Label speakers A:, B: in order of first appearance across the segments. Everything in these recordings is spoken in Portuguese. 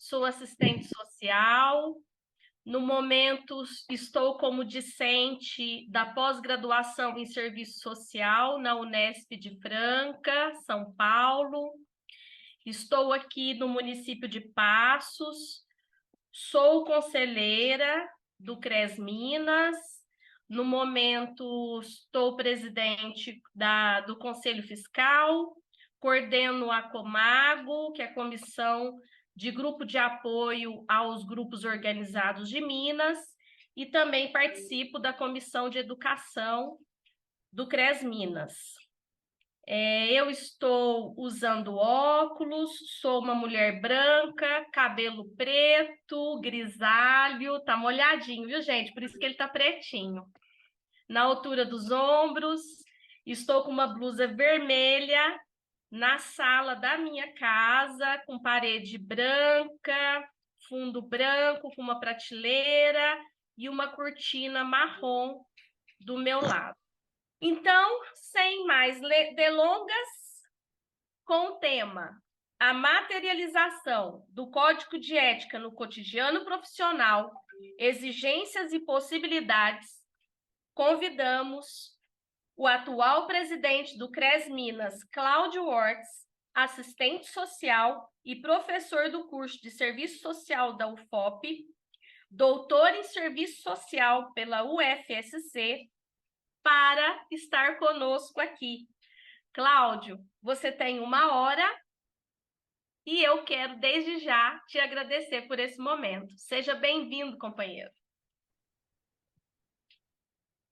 A: sou assistente social. No momento, estou como discente da pós-graduação em Serviço Social na Unesp de Franca, São Paulo. Estou aqui no município de Passos, sou conselheira do CRES Minas. No momento, estou presidente do Conselho Fiscal, coordeno a Comago, que é a Comissão de Grupo de Apoio aos Grupos Organizados de Minas, e também participo da Comissão de Educação do CRES Minas. Eu estou usando óculos, sou uma mulher branca, cabelo preto, grisalho, tá molhadinho, viu, gente? Por isso que ele tá pretinho. Na altura dos ombros, estou com uma blusa vermelha na sala da minha casa, com parede branca, fundo branco, com uma prateleira e uma cortina marrom do meu lado. Então, sem mais delongas, com o tema A Materialização do Código de Ética no Cotidiano Profissional, Exigências e Possibilidades, convidamos o atual presidente do CRES Minas, Cláudio Orts, assistente social e professor do curso de Serviço Social da UFOP, doutor em Serviço Social pela UFSC, para estar conosco aqui. Cláudio, você tem 1 hora e eu quero, desde já, te agradecer por esse momento. Seja bem-vindo, companheiro.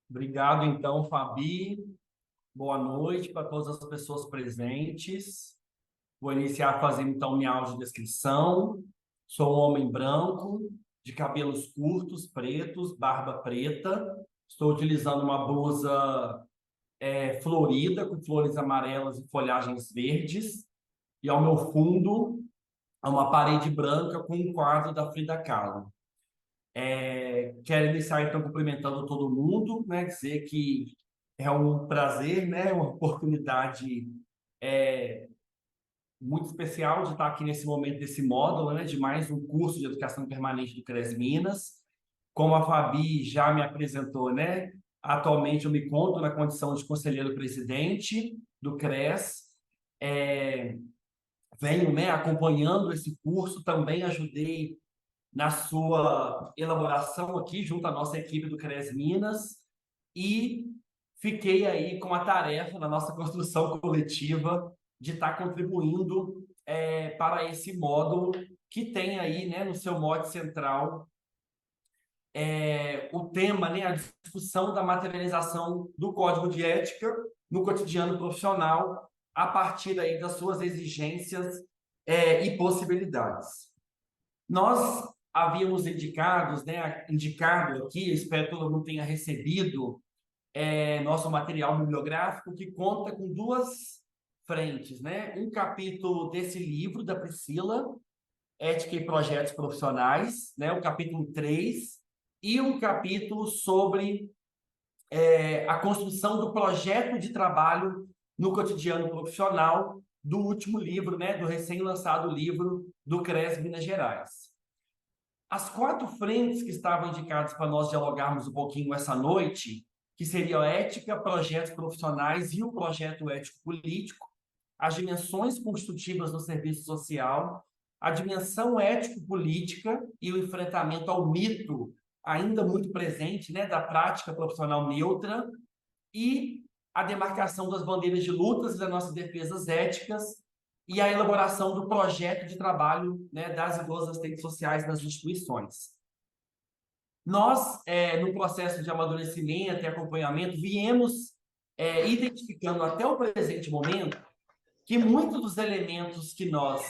B: Obrigado, então, Fabi. Boa noite para todas as pessoas presentes. Vou iniciar fazendo, então, minha audiodescrição. Sou um homem branco, de cabelos curtos, pretos, barba preta. Estou utilizando uma blusa florida, com flores amarelas e folhagens verdes. E ao meu fundo, há uma parede branca com um quadro da Frida Kahlo. Quero iniciar, então, cumprimentando todo mundo, né? Dizer que é um prazer, né? Uma oportunidade muito especial de estar aqui nesse momento, desse módulo, né? De mais um curso de educação permanente do CRES Minas. Como a Fabi já me apresentou, né? Atualmente eu me conto na condição de conselheiro presidente do CRES. Venho, né, acompanhando esse curso, também ajudei na sua elaboração aqui, junto à nossa equipe do CRES Minas, e fiquei aí com a tarefa na nossa construção coletiva de estar contribuindo para esse módulo que tem aí, né, no seu mote central o tema, né, a discussão da materialização do Código de Ética no cotidiano profissional a partir aí das suas exigências e possibilidades. Nós havíamos indicado aqui, espero que todo mundo tenha recebido nosso material bibliográfico, que conta com 2 frentes, né? Um capítulo desse livro da Priscila, Ética e Projetos Profissionais, né? O capítulo 3, e um capítulo sobre a construção do projeto de trabalho no cotidiano profissional do último livro, né? Do recém-lançado livro do CRES Minas Gerais. As 4 frentes que estavam indicadas para nós dialogarmos um pouquinho essa noite, que seriam a ética, projetos profissionais e o projeto ético-político, as dimensões constitutivas do serviço social, a dimensão ético-política e o enfrentamento ao mito ainda muito presente, né, da prática profissional neutra, e a demarcação das bandeiras de lutas e das nossas defesas éticas, e a elaboração do projeto de trabalho, né, das e dos assistentes sociais nas instituições. Nós, no processo de amadurecimento e acompanhamento, viemos identificando até o presente momento que muitos dos elementos que nós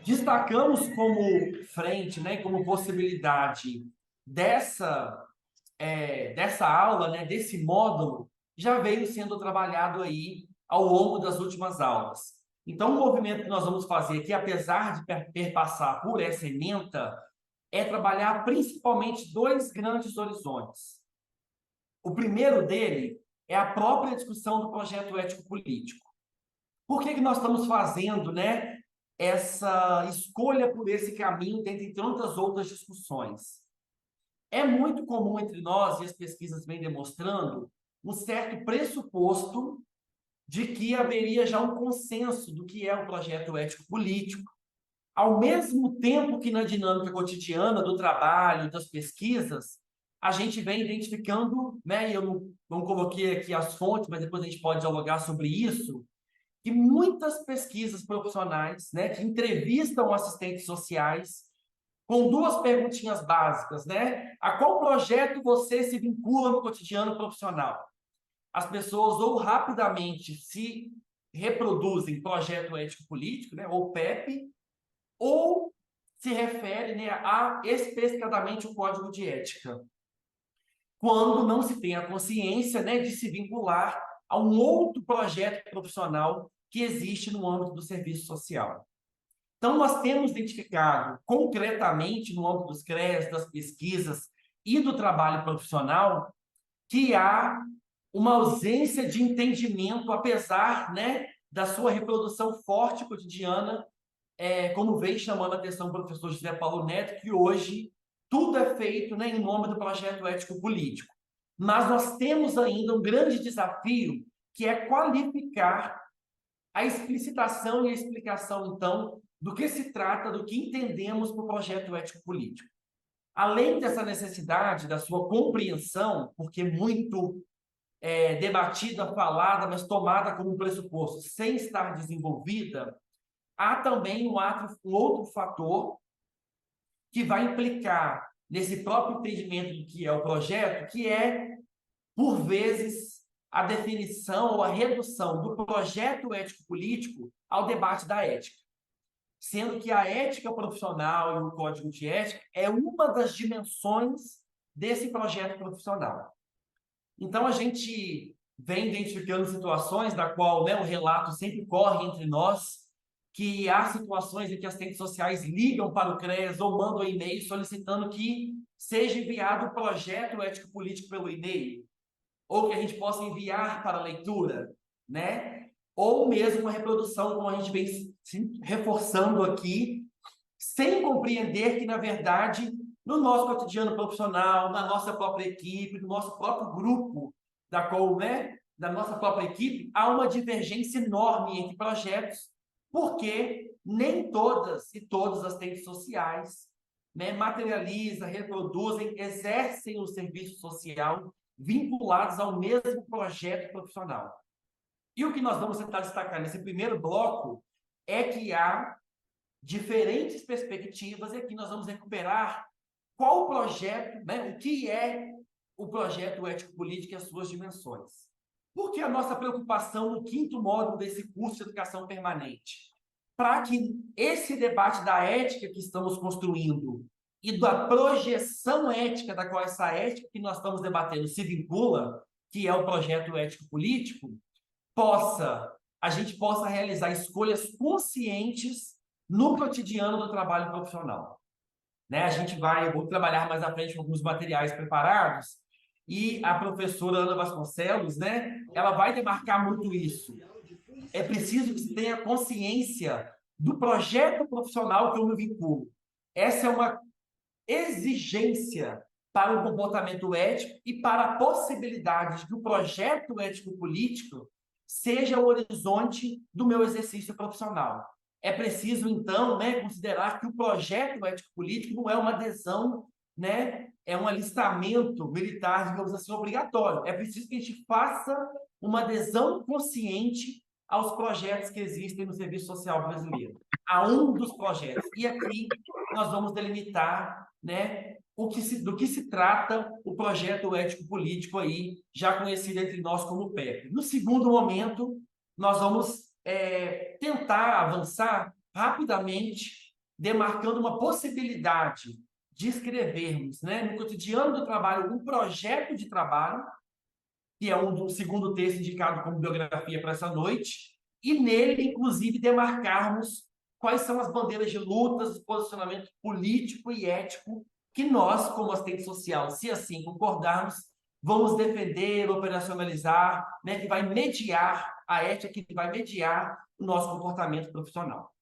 B: destacamos como frente, né, como possibilidade dessa aula, né, desse módulo, já veio sendo trabalhado aí ao longo das últimas aulas. Então, o movimento que nós vamos fazer aqui, apesar de perpassar por essa ementa, é trabalhar principalmente 2 grandes horizontes. O primeiro dele é a própria discussão do projeto ético-político. Por que nós estamos fazendo, né, essa escolha por esse caminho, dentre tantas outras discussões. É muito comum entre nós, e as pesquisas vêm demonstrando, um certo pressuposto de que haveria já um consenso do que é um projeto ético-político, ao mesmo tempo que na dinâmica cotidiana do trabalho, das pesquisas, a gente vem identificando, né, e eu não coloquei aqui as fontes, mas depois a gente pode dialogar sobre isso, que muitas pesquisas profissionais, né, que entrevistam assistentes sociais, com duas perguntinhas básicas, né? A qual projeto você se vincula no cotidiano profissional? As pessoas ou rapidamente se reproduzem projeto ético-político, né, ou PEP, ou se refere, né, a especificadamente o código de ética, quando não se tem a consciência, né, de se vincular a um outro projeto profissional que existe no âmbito do serviço social. Então, nós temos identificado concretamente no âmbito dos CREAs, das pesquisas e do trabalho profissional que há uma ausência de entendimento, apesar, né, da sua reprodução forte cotidiana, como vem chamando a atenção o professor José Paulo Neto, que hoje tudo é feito, né, em nome do projeto ético-político. Mas nós temos ainda um grande desafio, que é qualificar a explicitação e a explicação, então, do que se trata, do que entendemos por projeto ético-político. Além dessa necessidade da sua compreensão, porque muito debatida, falada, mas tomada como pressuposto, sem estar desenvolvida, há também um outro fator que vai implicar nesse próprio entendimento do que é o projeto, que é, por vezes, a definição ou a redução do projeto ético-político ao debate da ética. Sendo que a ética profissional e o código de ética é uma das dimensões desse projeto profissional. Então, a gente vem identificando situações da qual, né, o relato sempre corre entre nós, que há situações em que as assistentes sociais ligam para o CREAS ou mandam e-mail solicitando que seja enviado o projeto ético-político pelo e-mail, ou que a gente possa enviar para leitura, né? Ou mesmo uma reprodução, como a gente vem reforçando aqui, sem compreender que, na verdade, no nosso cotidiano profissional, na nossa própria equipe, no nosso próprio grupo, da nossa própria equipe, há uma divergência enorme entre projetos, porque nem todas e todos as assistentes sociais, né, materializam, reproduzem, exercem o serviço social vinculados ao mesmo projeto profissional. E o que nós vamos tentar destacar nesse primeiro bloco é que há diferentes perspectivas e aqui nós vamos recuperar qual o projeto, né, o que é o projeto ético-político e as suas dimensões. Por que a nossa preocupação no quinto módulo desse curso de educação permanente? Para que esse debate da ética que estamos construindo e da projeção ética da qual essa ética que nós estamos debatendo se vincula, que é o projeto ético-político, a gente possa realizar escolhas conscientes no cotidiano do trabalho profissional. Né? Vou trabalhar mais à frente com alguns materiais preparados, e a professora Ana Vasconcelos, né, ela vai demarcar muito isso. É preciso que se tenha consciência do projeto profissional que eu me vinculo. Essa é uma exigência para o comportamento ético e para a possibilidade de que o projeto ético-político seja o horizonte do meu exercício profissional. É preciso, então, né, considerar que o projeto ético-político não é uma adesão, né, é um alistamento militar, digamos assim, obrigatório. É preciso que a gente faça uma adesão consciente aos projetos que existem no Serviço Social brasileiro, a um dos projetos. E aqui nós vamos delimitar, né, do que se trata o projeto ético-político aí, já conhecido entre nós como PEP. No segundo momento, nós vamos tentar avançar rapidamente, demarcando uma possibilidade de escrevermos, né, no cotidiano do trabalho, um projeto de trabalho, que é do segundo texto indicado como biografia para essa noite, e nele, inclusive, demarcarmos quais são as bandeiras de lutas, o posicionamento político e ético que nós, como assistente social, se assim concordarmos, vamos defender, operacionalizar, né, que vai mediar a ética, que vai mediar o nosso comportamento profissional.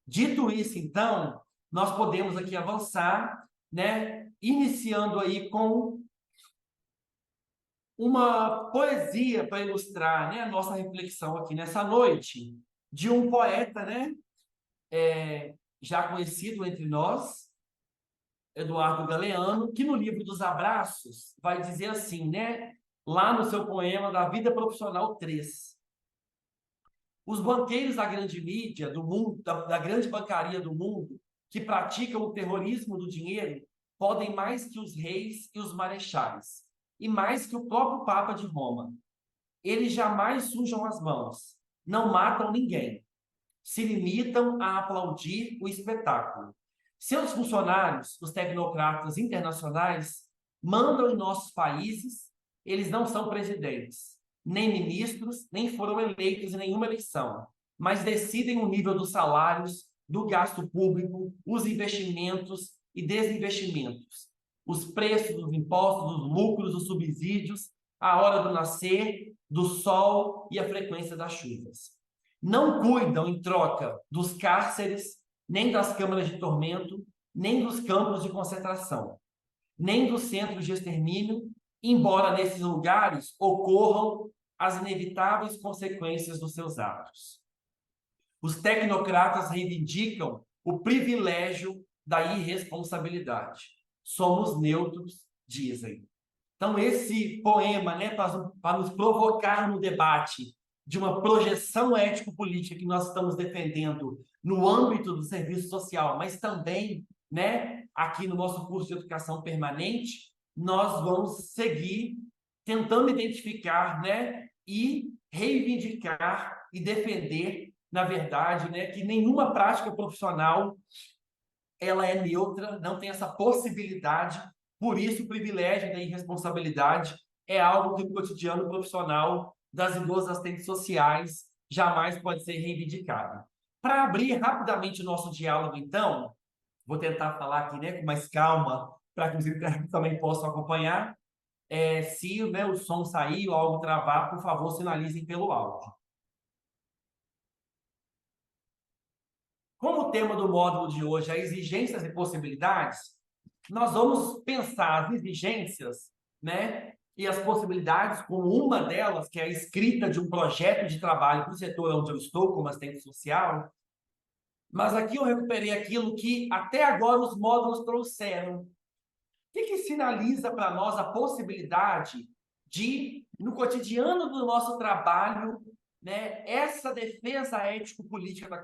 B: Dito isso, então, nós podemos aqui avançar, né, iniciando aí com uma poesia para ilustrar, né, a nossa reflexão aqui nessa noite, de um poeta, né, já conhecido entre nós, Eduardo Galeano, que no livro dos Abraços vai dizer assim, né, lá no seu poema da Vida Profissional 3: os banqueiros da grande mídia do mundo, da grande bancaria do mundo, que praticam o terrorismo do dinheiro, podem mais que os reis e os marechais, e mais que o próprio Papa de Roma. Eles jamais sujam as mãos, não matam ninguém, se limitam a aplaudir o espetáculo. Seus funcionários, os tecnocratas internacionais, mandam em nossos países, eles não são presidentes, nem ministros, nem foram eleitos em nenhuma eleição, mas decidem o nível dos salários, do gasto público, os investimentos e desinvestimentos, os preços dos impostos, dos lucros, dos subsídios, a hora do nascer, do sol e a frequência das chuvas. Não cuidam, em troca, dos cárceres, nem das câmaras de tormento, nem dos campos de concentração, nem dos centros de extermínio, embora nesses lugares ocorram as inevitáveis consequências dos seus atos. Os tecnocratas reivindicam o privilégio da irresponsabilidade. Somos neutros, dizem. Então, esse poema, né, para nos provocar no debate de uma projeção ético-política que nós estamos defendendo no âmbito do serviço social, mas também, né, aqui no nosso curso de educação permanente, nós vamos seguir tentando identificar, né, e reivindicar e defender, na verdade, né, que nenhuma prática profissional ela é neutra, não tem essa possibilidade. Por isso, o privilégio da irresponsabilidade é algo que no cotidiano profissional das e dos assistentes sociais jamais pode ser reivindicado. Para abrir rapidamente o nosso diálogo, então, vou tentar falar aqui, né, com mais calma, para que os internos também possam acompanhar. Se, né, o som sair ou algo travar, por favor, sinalizem pelo áudio. Como o tema do módulo de hoje é exigências e possibilidades, nós vamos pensar as exigências, né, e as possibilidades como uma delas, que é a escrita de um projeto de trabalho para o setor onde eu estou, como assistente social. Mas aqui eu recuperei aquilo que até agora os módulos trouxeram. O que sinaliza para nós a possibilidade de, no cotidiano do nosso trabalho, né, essa defesa ético-política da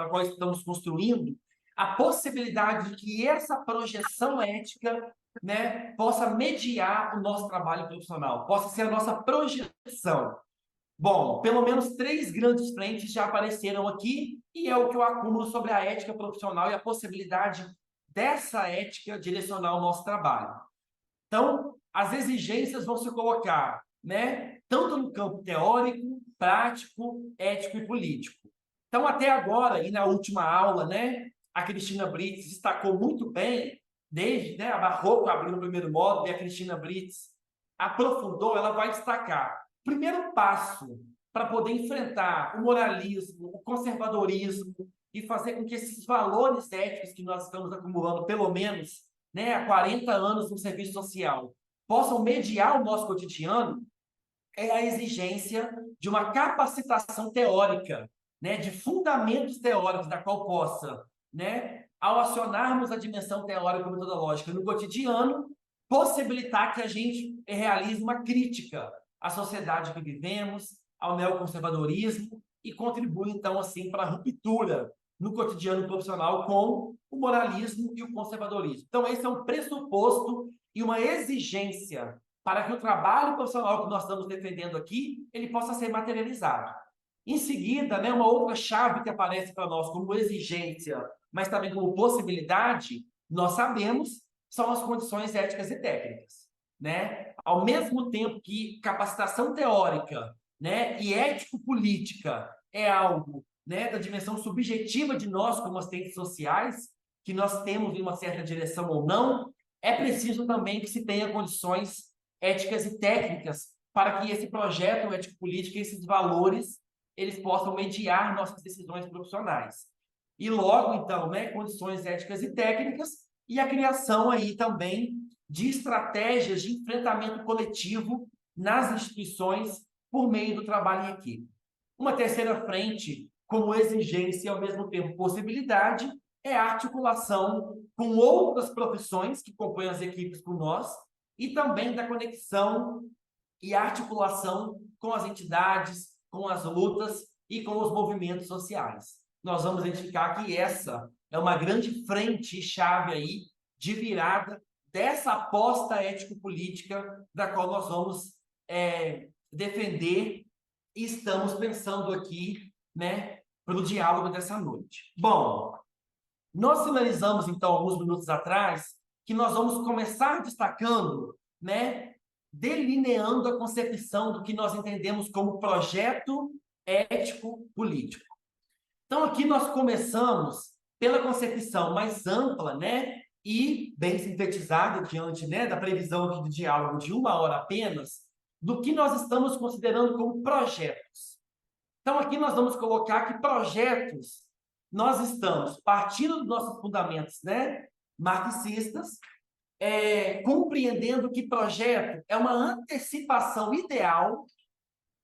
B: qual estamos construindo, a possibilidade de que essa projeção ética, né, possa mediar o nosso trabalho profissional, possa ser a nossa projeção. Bom, pelo menos 3 grandes frentes já apareceram aqui, e é o que eu acumulo sobre a ética profissional e a possibilidade dessa ética direcionar o nosso trabalho. Então, as exigências vão se colocar, né, tanto no campo teórico, prático, ético e político. Então, até agora, e na última aula, né, a Cristina Brits destacou muito bem, desde, né, a Barroco abriu o primeiro módulo e a Cristina Brits aprofundou, ela vai destacar. Primeiro passo para poder enfrentar o moralismo, o conservadorismo e fazer com que esses valores éticos que nós estamos acumulando, pelo menos, né, há 40 anos no serviço social, possam mediar o nosso cotidiano, é a exigência de uma capacitação teórica, né, de fundamentos teóricos da qual possa, né, ao acionarmos a dimensão teórica e metodológica no cotidiano, possibilitar que a gente realize uma crítica à sociedade que vivemos, ao neoconservadorismo e contribui, então, assim, para a ruptura no cotidiano profissional com o moralismo e o conservadorismo. Então, esse é um pressuposto e uma exigência para que o trabalho profissional que nós estamos defendendo aqui, ele possa ser materializado. Em seguida, né, uma outra chave que aparece para nós como exigência, mas também como possibilidade, nós sabemos, são as condições éticas e técnicas, né? Ao mesmo tempo que capacitação teórica, né, e ético-política é algo, né, da dimensão subjetiva de nós como assistentes sociais, que nós temos em uma certa direção ou não, é preciso também que se tenha condições éticas e técnicas para que esse projeto ético-político, esses valores, eles possam mediar nossas decisões profissionais. e logo, então, né, condições éticas e técnicas, e a criação aí também de estratégias de enfrentamento coletivo nas instituições por meio do trabalho em equipe. Uma terceira frente, como exigência e ao mesmo tempo possibilidade, é a articulação com outras profissões que compõem as equipes por nós e também da conexão e articulação com as entidades, com as lutas e com os movimentos sociais. Nós vamos identificar que essa é uma grande frente e chave aí de virada dessa aposta ético-política da qual nós vamos defender e estamos pensando aqui, né, para o diálogo dessa noite. Bom, nós finalizamos, então, alguns minutos atrás, que nós vamos começar destacando, né, delineando a concepção do que nós entendemos como projeto ético-político. Então, aqui nós começamos pela concepção mais ampla, né, e bem sintetizada diante, né, da previsão de diálogo de 1 hora apenas, do que nós estamos considerando como projetos. Então, aqui nós vamos colocar que projetos, nós estamos partindo dos nossos fundamentos, né, marxistas, compreendendo que projeto é uma antecipação ideal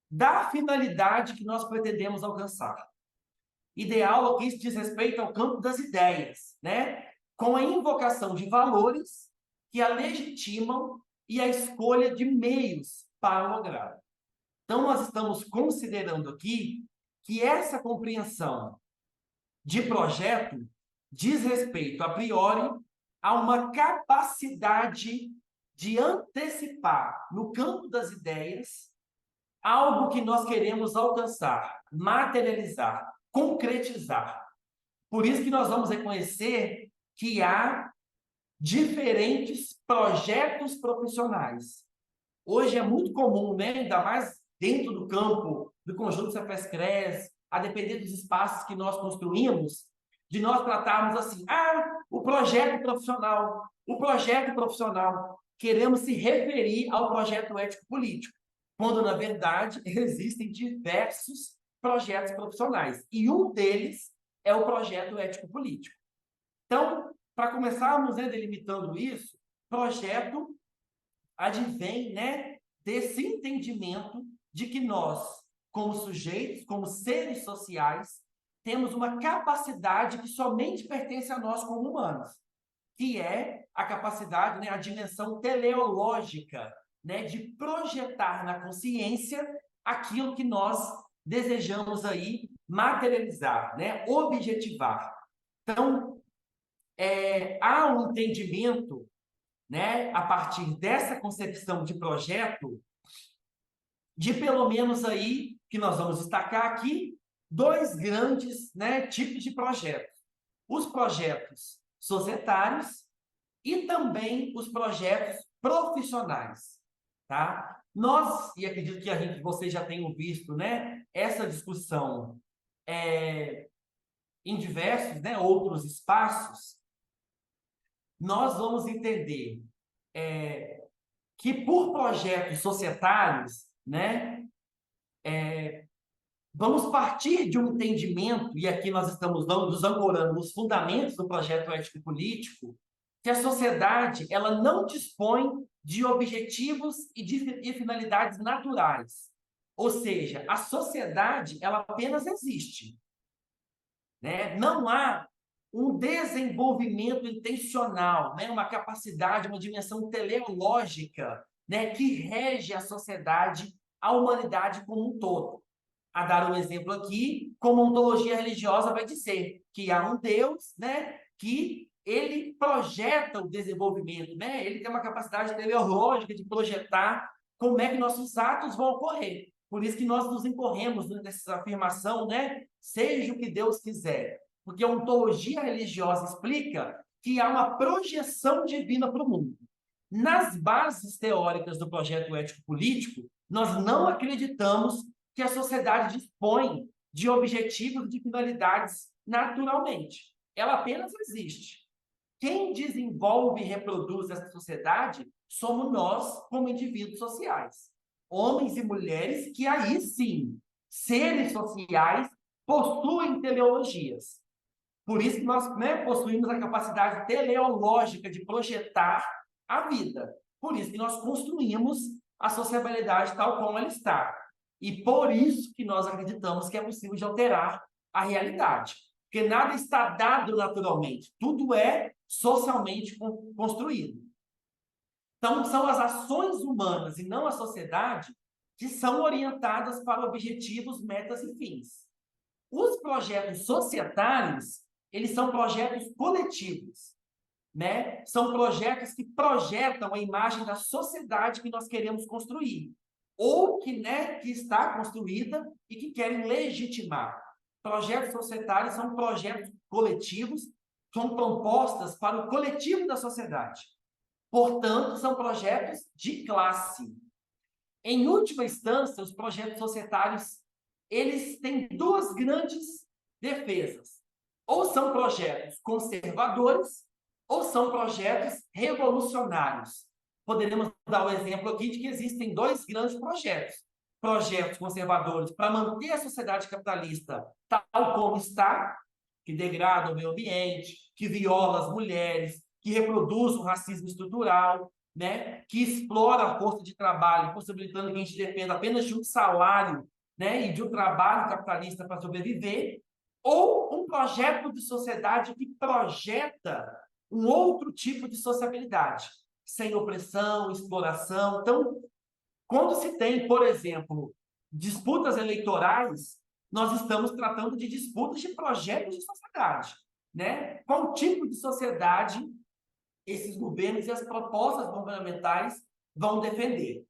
B: da finalidade que nós pretendemos alcançar. Ideal, isso diz respeito ao campo das ideias, né, com a invocação de valores que a legitimam e a escolha de meios para lograr. Então, nós estamos considerando aqui que essa compreensão de projeto diz respeito, a priori, a uma capacidade de antecipar, no campo das ideias, algo que nós queremos alcançar, materializar, concretizar. Por isso que nós vamos reconhecer que há diferentes projetos profissionais. Hoje é muito comum, né, ainda mais dentro do campo do conjunto Cefes-Cres, a depender dos espaços que nós construímos, de nós tratarmos assim, o projeto profissional, queremos se referir ao projeto ético-político, quando, na verdade, existem diversos projetos profissionais, e um deles é o projeto ético-político. Então, para começarmos, né, delimitando isso, projeto advém, né, desse entendimento de que nós, como sujeitos, como seres sociais, temos uma capacidade que somente pertence a nós como humanos, que é a capacidade, né, a dimensão teleológica, né, de projetar na consciência aquilo que nós desejamos aí materializar, né, objetivar. Então, há um entendimento, né, a partir dessa concepção de projeto, de pelo menos aí, que nós vamos destacar aqui, 2 grandes, né, tipos de projetos. Os projetos societários e também os projetos profissionais, tá? Nós, e acredito que vocês já tenham visto, né, essa discussão em diversos, né, outros espaços, nós vamos entender que por projetos societários, né, vamos partir de um entendimento, e aqui nós estamos nos ancorando nos fundamentos do projeto ético-político, que a sociedade ela não dispõe de objetivos e de finalidades naturais. Ou seja, a sociedade ela apenas existe, né? Não há um desenvolvimento intencional, né? Uma capacidade, uma dimensão teleológica, né? Que rege a sociedade, a humanidade como um todo. A dar um exemplo aqui, como a ontologia religiosa vai dizer que há um Deus, né? Que ele projeta o desenvolvimento, né? Ele tem uma capacidade teleológica de projetar como é que nossos atos vão ocorrer. Por isso que nós nos incorremos nessa afirmação, né? Seja o que Deus quiser. Porque a ontologia religiosa explica que há uma projeção divina para o mundo. Nas bases teóricas do projeto ético-político, nós não acreditamos que a sociedade dispõe de objetivos e de finalidades naturalmente. Ela apenas existe. Quem desenvolve e reproduz essa sociedade somos nós, como indivíduos sociais. Homens e mulheres que aí sim, seres sociais, possuem teleologias. Por isso que nós, né, possuímos a capacidade teleológica de projetar a vida. Por isso que nós construímos a sociabilidade tal como ela está. E por isso que nós acreditamos que é possível de alterar a realidade. Porque nada está dado naturalmente, tudo é socialmente construído. Então, são as ações humanas e não a sociedade que são orientadas para objetivos, metas e fins. Os projetos societários, eles são projetos coletivos, né? São projetos que projetam a imagem da sociedade que nós queremos construir, ou que, né, que está construída e que querem legitimar. Projetos societários são projetos coletivos, são propostas para o coletivo da sociedade. Portanto, são projetos de classe. Em última instância, os projetos societários, eles têm duas grandes defesas. Ou são projetos conservadores, ou são projetos revolucionários. Poderíamos dar o exemplo aqui de que existem dois grandes projetos. Projetos conservadores para manter a sociedade capitalista tal como está, que degrada o meio ambiente, que viola as mulheres, que reproduz o racismo estrutural, né, que explora a força de trabalho, possibilitando que a gente dependa apenas de um salário, né, e de um trabalho capitalista para sobreviver, ou um projeto de sociedade que projeta um outro tipo de sociabilidade, sem opressão, exploração. Então, quando se tem, por exemplo, disputas eleitorais, nós estamos tratando de disputas de projetos de sociedade, né? Qual tipo de sociedade esses governos e as propostas governamentais vão defender?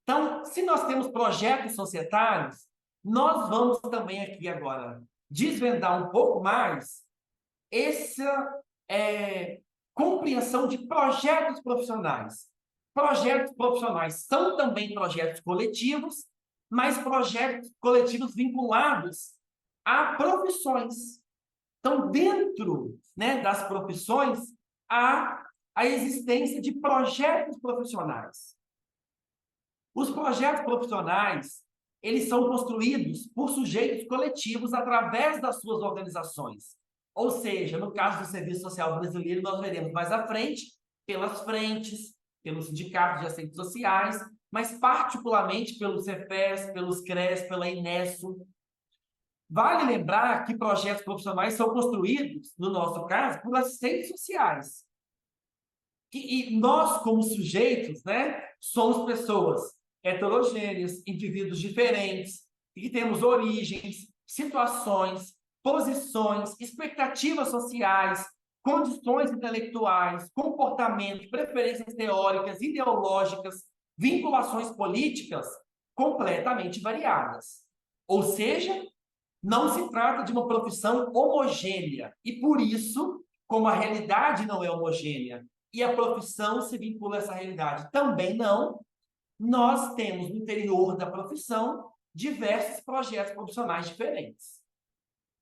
B: Então, se nós temos projetos societários, nós vamos também aqui agora desvendar um pouco mais essa compreensão de projetos profissionais. Projetos profissionais são também projetos coletivos, mas projetos coletivos vinculados a profissões. Então, dentro, né, das profissões, há a existência de projetos profissionais. Os projetos profissionais, eles são construídos por sujeitos coletivos através das suas organizações. Ou seja, no caso do Serviço Social Brasileiro, nós veremos mais à frente, pelas frentes, pelos sindicatos de assistentes sociais, mas particularmente pelo Cefes, pelos CRES, pela Inesso. Vale lembrar que projetos profissionais são construídos, no nosso caso, por assistentes sociais. E nós, como sujeitos, né, somos pessoas heterogêneas, indivíduos diferentes, e que temos origens, situações, posições, expectativas sociais, condições intelectuais, comportamentos, preferências teóricas, ideológicas, vinculações políticas completamente variadas. Ou seja, não se trata de uma profissão homogênea. E por isso, como a realidade não é homogênea e a profissão se vincula a essa realidade também não, nós temos no interior da profissão diversos projetos profissionais diferentes.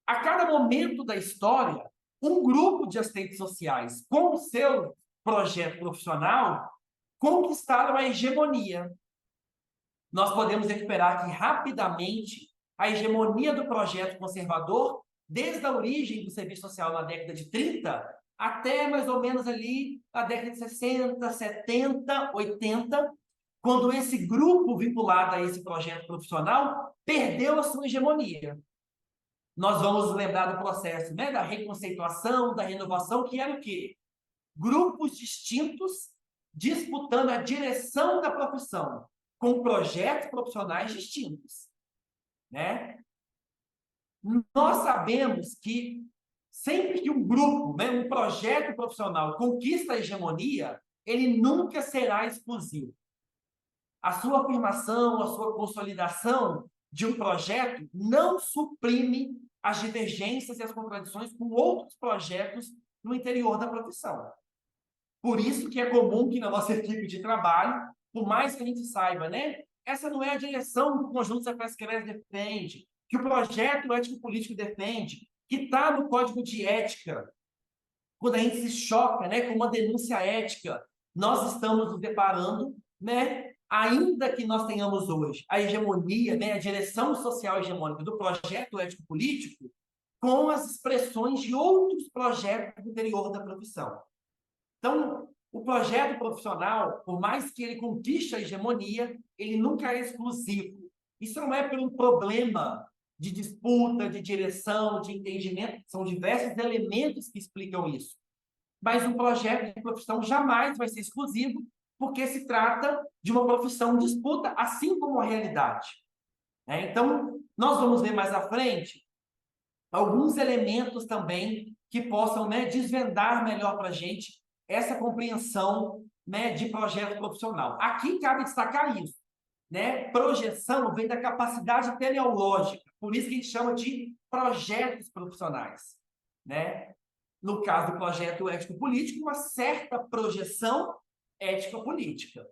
B: A cada momento da história, um grupo de assistentes sociais, com o seu projeto profissional, conquistaram a hegemonia. Nós podemos recuperar aqui rapidamente a hegemonia do projeto conservador, desde a origem do serviço social na década de 30 até mais ou menos ali a década de 60, 70, 80, quando esse grupo vinculado a esse projeto profissional perdeu a sua hegemonia. Nós vamos lembrar do processo, né, da reconceituação, da renovação, que era o quê? Grupos distintos disputando a direção da profissão, com projetos profissionais distintos, né? Nós sabemos que sempre que um grupo, né, um projeto profissional conquista a hegemonia, ele nunca será exclusivo. A sua afirmação, a sua consolidação de um projeto não suprime as divergências e as contradições com outros projetos no interior da profissão. Por isso que é comum que na nossa equipe de trabalho, por mais que a gente saiba, né, essa não é a direção que o Conjunto Cefes-CRES defende, que o projeto ético-político defende, que está no Código de Ética. Quando a gente se choca, né, com uma denúncia ética, nós estamos nos deparando, né, ainda que nós tenhamos hoje a hegemonia, né, a direção social hegemônica do projeto ético-político, com as expressões de outros projetos do interior da profissão. Então, o projeto profissional, por mais que ele conquiste a hegemonia, ele nunca é exclusivo. Isso não é por um problema de disputa, de direção, de entendimento, são diversos elementos que explicam isso. Mas um projeto de profissão jamais vai ser exclusivo, porque se trata de uma profissão em disputa, assim como a realidade. Então, nós vamos ver mais à frente alguns elementos também que possam, né, desvendar melhor para a gente essa compreensão, né, de projeto profissional. Aqui cabe destacar isso, né? Projeção vem da capacidade teleológica, por isso que a gente chama de projetos profissionais, né? No caso do projeto ético-político, uma certa projeção ético-política.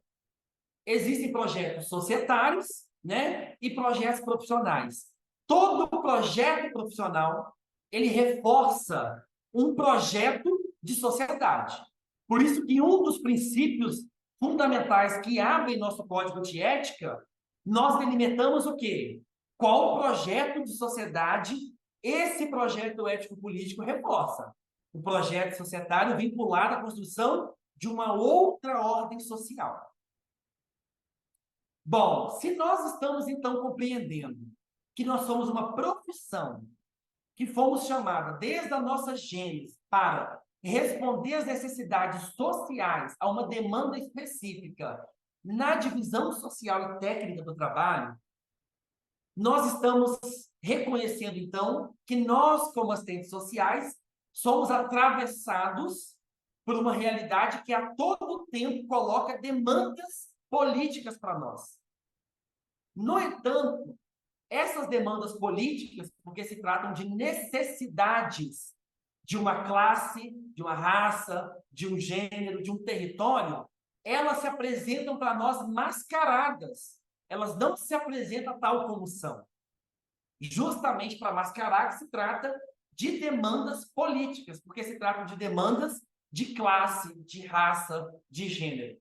B: Existem projetos societários, né, e projetos profissionais. Todo projeto profissional, ele reforça um projeto de sociedade. Por isso que um dos princípios fundamentais que abrem nosso código de ética, nós delimitamos o quê? Qual projeto de sociedade esse projeto ético-político reforça? O projeto societário vinculado à construção de uma outra ordem social. Bom, se nós estamos então compreendendo que nós somos uma profissão, que fomos chamados desde a nossa gênese para responder às necessidades sociais, a uma demanda específica na divisão social e técnica do trabalho, nós estamos reconhecendo então que nós, como assistentes sociais, somos atravessados por uma realidade que a todo tempo coloca demandas políticas para nós. No entanto, essas demandas políticas, porque se tratam de necessidades de uma classe, de uma raça, de um gênero, de um território, elas se apresentam para nós mascaradas. Elas não se apresentam tal como são. Justamente para mascarar que se trata de demandas políticas, porque se tratam de demandas de classe, de raça, de gênero.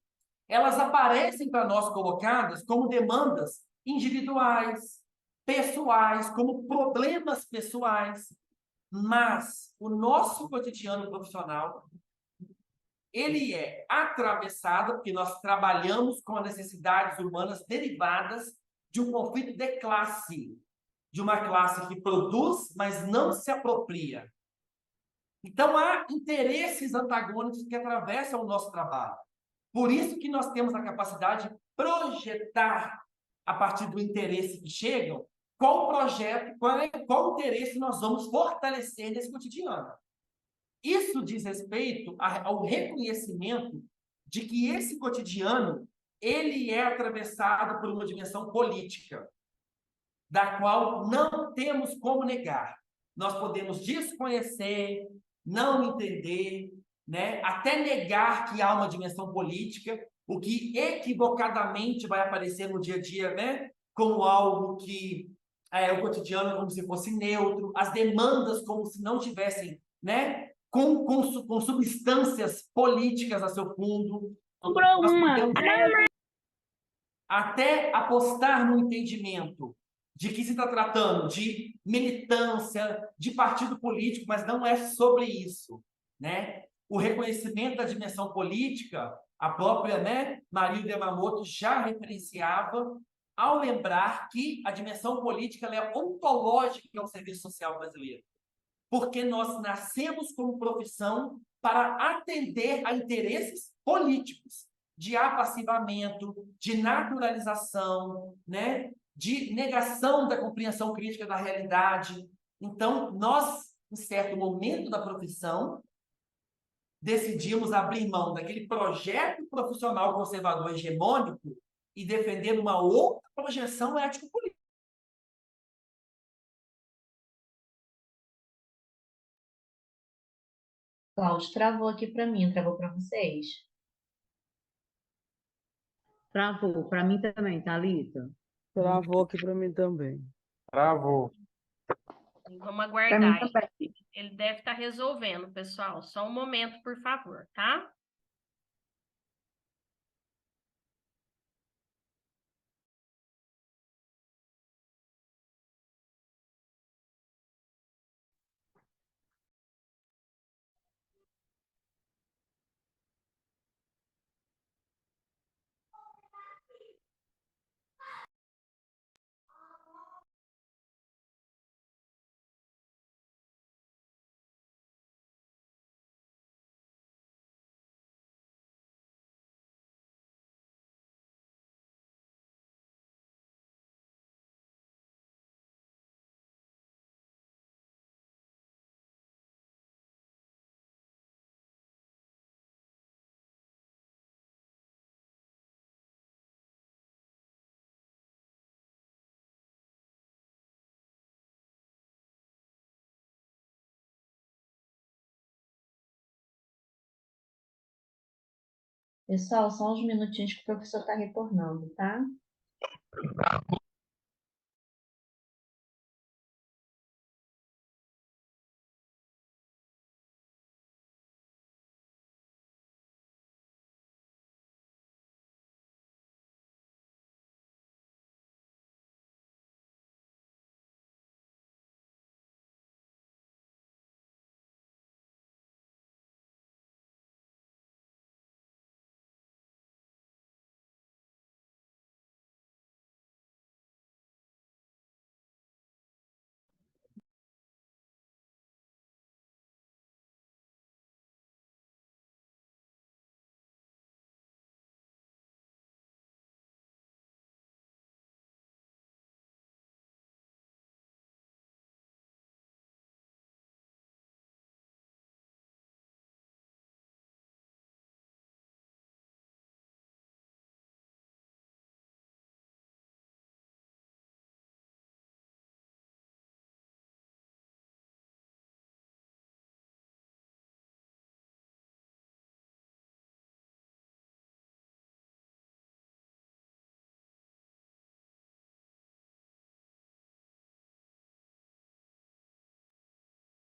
B: Elas aparecem para nós colocadas como demandas individuais, pessoais, como problemas pessoais, mas o nosso cotidiano profissional, ele é atravessado, porque nós trabalhamos com as necessidades humanas derivadas de um conflito de classe, de uma classe que produz, mas não se apropria. Então, há interesses antagônicos que atravessam o nosso trabalho. Por isso que nós temos a capacidade de projetar, a partir do interesse que chegam, qual projeto, qual interesse nós vamos fortalecer nesse cotidiano. Isso diz respeito ao reconhecimento de que esse cotidiano ele é atravessado por uma dimensão política, da qual não temos como negar. Nós podemos desconhecer, não entender, né? Até negar que há uma dimensão política, o que equivocadamente vai aparecer no dia a dia, né? Como algo que o cotidiano como se fosse neutro, as demandas como se não tivessem, né? Com substâncias políticas a seu fundo.
C: Comprou
B: Nós
C: uma.
B: podemos até apostar no entendimento de que se está tratando de militância, de partido político, mas não é sobre isso, né? O reconhecimento da dimensão política, a própria, né, Maria Yamamoto já referenciava ao lembrar que a dimensão política ela é ontológica ao serviço social brasileiro, porque nós nascemos como profissão para atender a interesses políticos, de apassivamento, de naturalização, né? De negação da compreensão crítica da realidade. Então, nós, em certo momento da profissão, decidimos abrir mão daquele projeto profissional conservador hegemônico e defender uma outra projeção ético-política.
D: Cláudio, travou aqui para mim, travou para vocês?
C: Travou. Para mim também, Thalita.
E: Travou aqui para mim também.
B: Travou.
A: Vamos
D: Para mim
A: aguardar.
D: também.
A: Ele deve estar resolvendo, pessoal. Só um momento, por favor, tá?
D: Pessoal, só uns minutinhos que o professor está retornando, tá?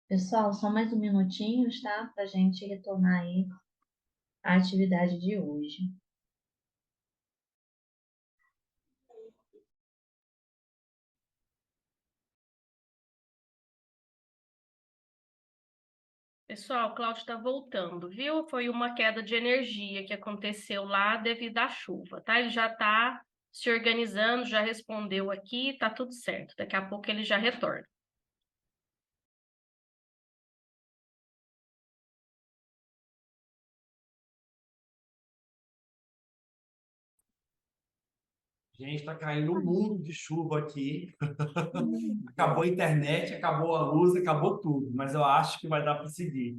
D: Pessoal, só mais um minutinho, tá? Para a gente retornar aí à atividade de hoje.
A: Pessoal, Cláudio está voltando, viu? Foi uma queda de energia que aconteceu lá devido à chuva, tá? Ele já está se organizando, já respondeu aqui, tá tudo certo. Daqui a pouco ele já retorna.
B: Gente, está caindo um mundo de chuva aqui. Acabou a internet, acabou a luz, acabou tudo. Mas eu acho que vai dar para seguir.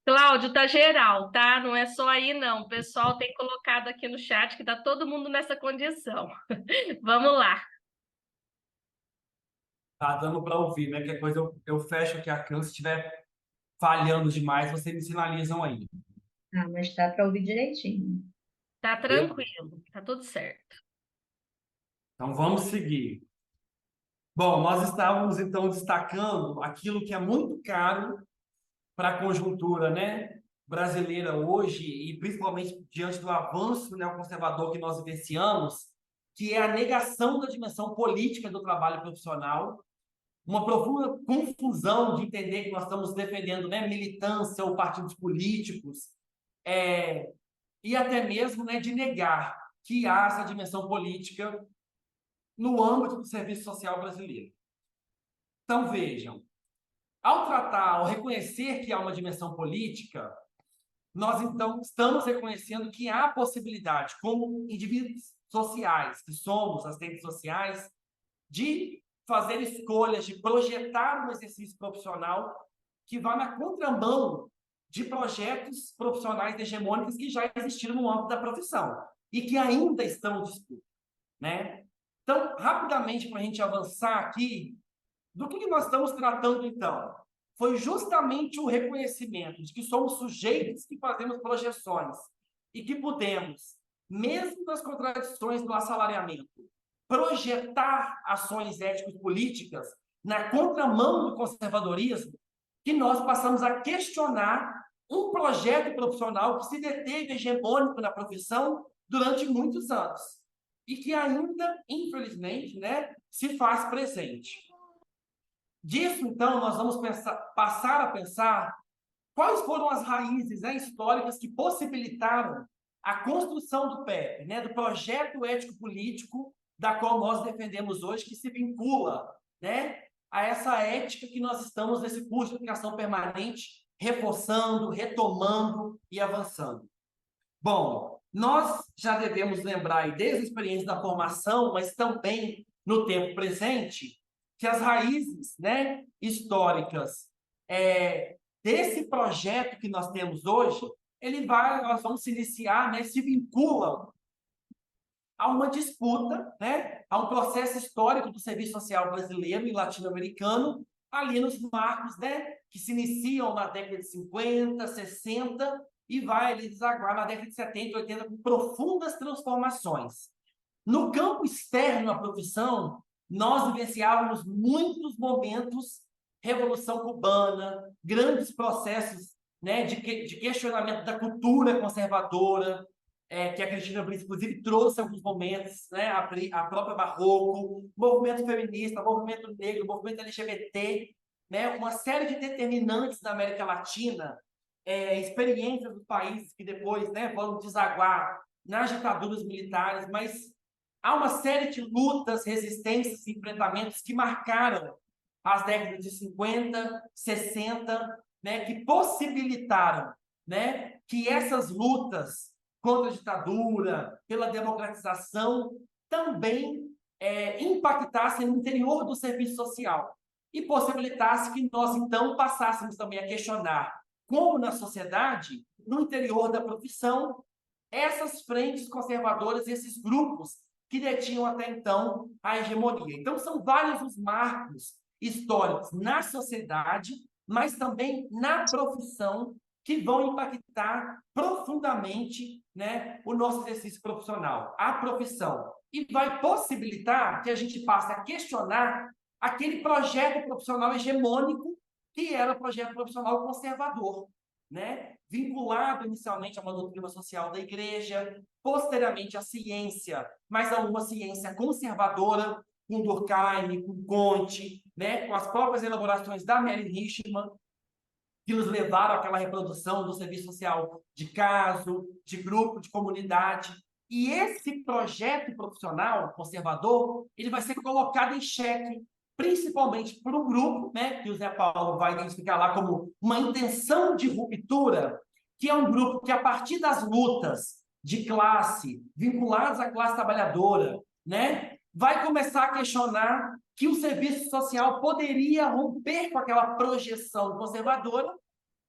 A: Cláudio, tá geral, tá? Não é só aí, não. O pessoal tem colocado aqui no chat que tá todo mundo nessa condição. Vamos lá.
B: Tá dando para ouvir, né? Qualquer coisa eu fecho aqui a câmera. Se estiver falhando demais, vocês me sinalizam aí.
D: Ah, mas dá para ouvir direitinho.
A: Tá tranquilo, tá tudo certo.
B: Então vamos seguir. Bom, nós estávamos então destacando aquilo que é muito caro para a conjuntura, né, brasileira hoje, e principalmente diante do avanço neoconservador que nós vivenciamos, que é a negação da dimensão política do trabalho profissional, uma profunda confusão de entender que nós estamos defendendo, né, militância ou partidos políticos, e até mesmo, né, de negar que há essa dimensão política no âmbito do serviço social brasileiro. Então, vejam, ao tratar, ao reconhecer que há uma dimensão política, nós então estamos reconhecendo que há possibilidade, como indivíduos sociais, que somos assistentes sociais, de fazer escolhas, de projetar um exercício profissional que vá na contramão de projetos profissionais hegemônicos que já existiram no âmbito da profissão e que ainda estão em disputa, né? Então, rapidamente, para a gente avançar aqui, do que nós estamos tratando, então? Foi justamente o reconhecimento de que somos sujeitos que fazemos projeções e que podemos, mesmo nas contradições do assalariamento, projetar ações ético-políticas na contramão do conservadorismo, que nós passamos a questionar um projeto profissional que se deteve hegemônico na profissão durante muitos anos e que ainda, infelizmente, né, se faz presente. Disso, então, nós vamos passar a pensar quais foram as raízes, né, históricas que possibilitaram a construção do PEP, né, do projeto ético-político da qual nós defendemos hoje, que se vincula, né, a essa ética que nós estamos nesse curso de aplicação permanente, reforçando, retomando e avançando. Bom, nós já devemos lembrar, aí, desde a experiência da formação, mas também no tempo presente, que as raízes, né, históricas desse projeto que nós temos hoje, nós vamos se iniciar, né, se vinculam a uma disputa, né, a um processo histórico do serviço social brasileiro e latino-americano, ali nos marcos, né, que se iniciam na década de 50, 60 e vai ali desaguar na década de 70, 80 com profundas transformações. No campo externo à profissão, nós vivenciávamos muitos momentos, Revolução Cubana, grandes processos, né, de questionamento da cultura conservadora, que a Cristina Brito, inclusive, trouxe alguns momentos, né, a própria Barroco, movimento feminista, movimento negro, movimento LGBT, né, uma série de determinantes da América Latina, experiências dos países que depois, né, vão desaguar nas ditaduras militares, mas há uma série de lutas, resistências e enfrentamentos que marcaram as décadas de 50, 60, né, que possibilitaram, né, que essas lutas contra a ditadura, pela democratização, também impactassem no interior do serviço social e possibilitasse que nós, então, passássemos também a questionar como na sociedade, no interior da profissão, essas frentes conservadoras, esses grupos que detinham até então a hegemonia. Então, são vários os marcos históricos na sociedade, mas também na profissão, que vão impactar profundamente, né, o nosso exercício profissional, a profissão. E vai possibilitar que a gente passe a questionar aquele projeto profissional hegemônico que era o projeto profissional conservador, né? Vinculado inicialmente a uma doutrina social da igreja, posteriormente à ciência, mas a uma ciência conservadora, com Durkheim, com Comte, né? Com as próprias elaborações da Mary Richman, que nos levaram àquela reprodução do serviço social de caso, de grupo, de comunidade. E esse projeto profissional conservador, ele vai ser colocado em xeque, principalmente por um grupo, né, que o Zé Paulo vai identificar lá como uma intenção de ruptura, que é um grupo que, a partir das lutas de classe, vinculadas à classe trabalhadora, né, vai começar a questionar que o serviço social poderia romper com aquela projeção conservadora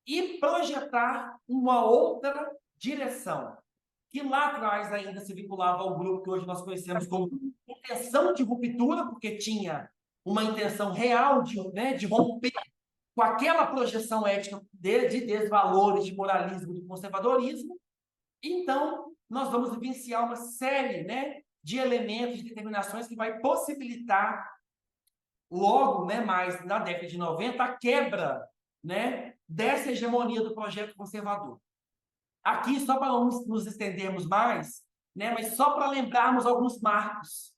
B: e projetar uma outra direção, que lá atrás ainda se vinculava ao grupo que hoje nós conhecemos como intenção de ruptura, porque tinha uma intenção real né, de romper com aquela projeção ética de desvalores, de moralismo, de conservadorismo. Então, nós vamos vivenciar uma série, né, de elementos, de determinações que vai possibilitar, logo, né, mais na década de 90, a quebra, né, dessa hegemonia do projeto conservador. Aqui, só para não nos estendermos mais, né, mas só para lembrarmos alguns marcos.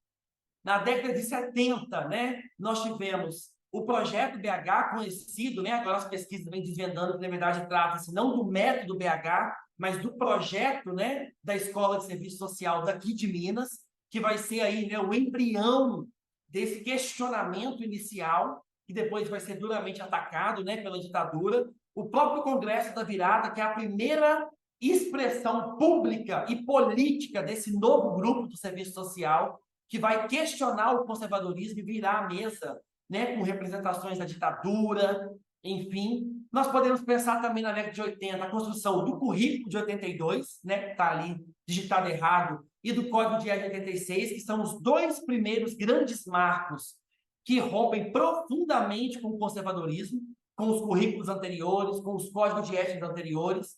B: Na década de 70, né, nós tivemos o projeto BH, conhecido, né, agora as pesquisas vêm desvendando que, na verdade, trata-se não do método BH, mas do projeto, né, da Escola de Serviço Social daqui de Minas, que vai ser aí, né, o embrião desse questionamento inicial, que depois vai ser duramente atacado, né, pela ditadura. O próprio Congresso da Virada, que é a primeira expressão pública e política desse novo grupo do serviço social, que vai questionar o conservadorismo e virar a mesa, né, com representações da ditadura, enfim. Nós podemos pensar também na década de 80, a construção do currículo de 82, né, que está ali digitado errado, e do Código de Ética de 86, que são os dois primeiros grandes marcos que rompem profundamente com o conservadorismo, com os currículos anteriores, com os códigos de ética anteriores,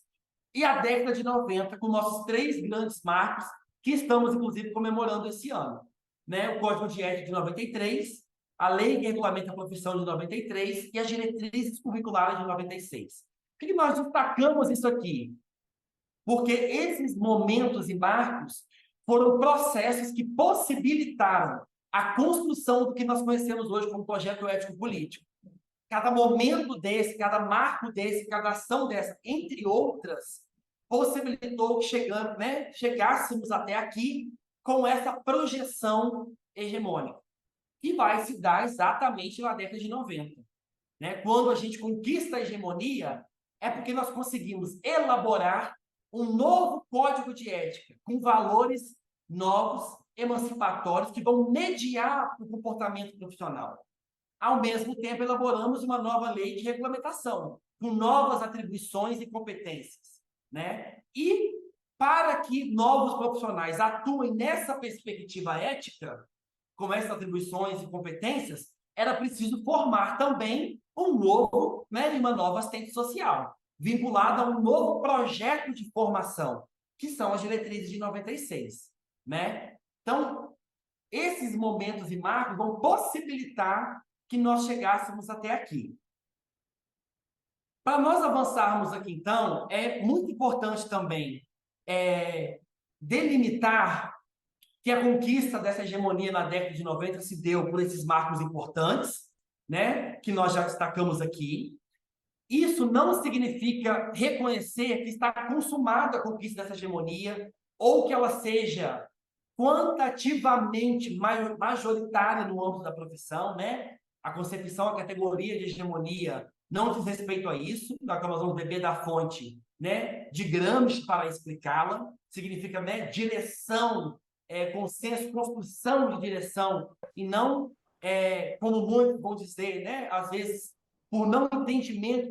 B: e a década de 90, com nossos três grandes marcos, que estamos, inclusive, comemorando esse ano. Né? O Código de Ética de 93, a Lei que regulamenta a profissão de 93 e as diretrizes curriculares de 96. Por que nós destacamos isso aqui? Porque esses momentos e marcos foram processos que possibilitaram a construção do que nós conhecemos hoje como projeto ético-político. Cada momento desse, cada marco desse, cada ação dessa, entre outras, possibilitou que chegássemos até aqui com essa projeção hegemônica, que vai se dar exatamente na década de 90. Né? Quando a gente conquista a hegemonia, é porque nós conseguimos elaborar um novo código de ética, com valores novos, emancipatórios, que vão mediar o comportamento profissional. Ao mesmo tempo, elaboramos uma nova lei de regulamentação, com novas atribuições e competências. Né? E para que novos profissionais atuem nessa perspectiva ética, com essas atribuições e competências, era preciso formar também um novo, né, e uma nova assistente social, vinculada a um novo projeto de formação, que são as diretrizes de 96, né? Então, esses momentos e marcos vão possibilitar que nós chegássemos até aqui. Para nós avançarmos aqui, então, é muito importante também delimitar que a conquista dessa hegemonia na década de 90 se deu por esses marcos importantes, né, que nós já destacamos aqui. Isso não significa reconhecer que está consumada a conquista dessa hegemonia ou que ela seja quantitativamente majoritária no âmbito da profissão, né? A concepção, a categoria de hegemonia não diz respeito a isso, nós vamos beber da fonte, né, de Gramsci para explicá-la, significa, né, direção, consenso, construção de direção, e não, como muitos vão dizer, né, às vezes, por não entendimento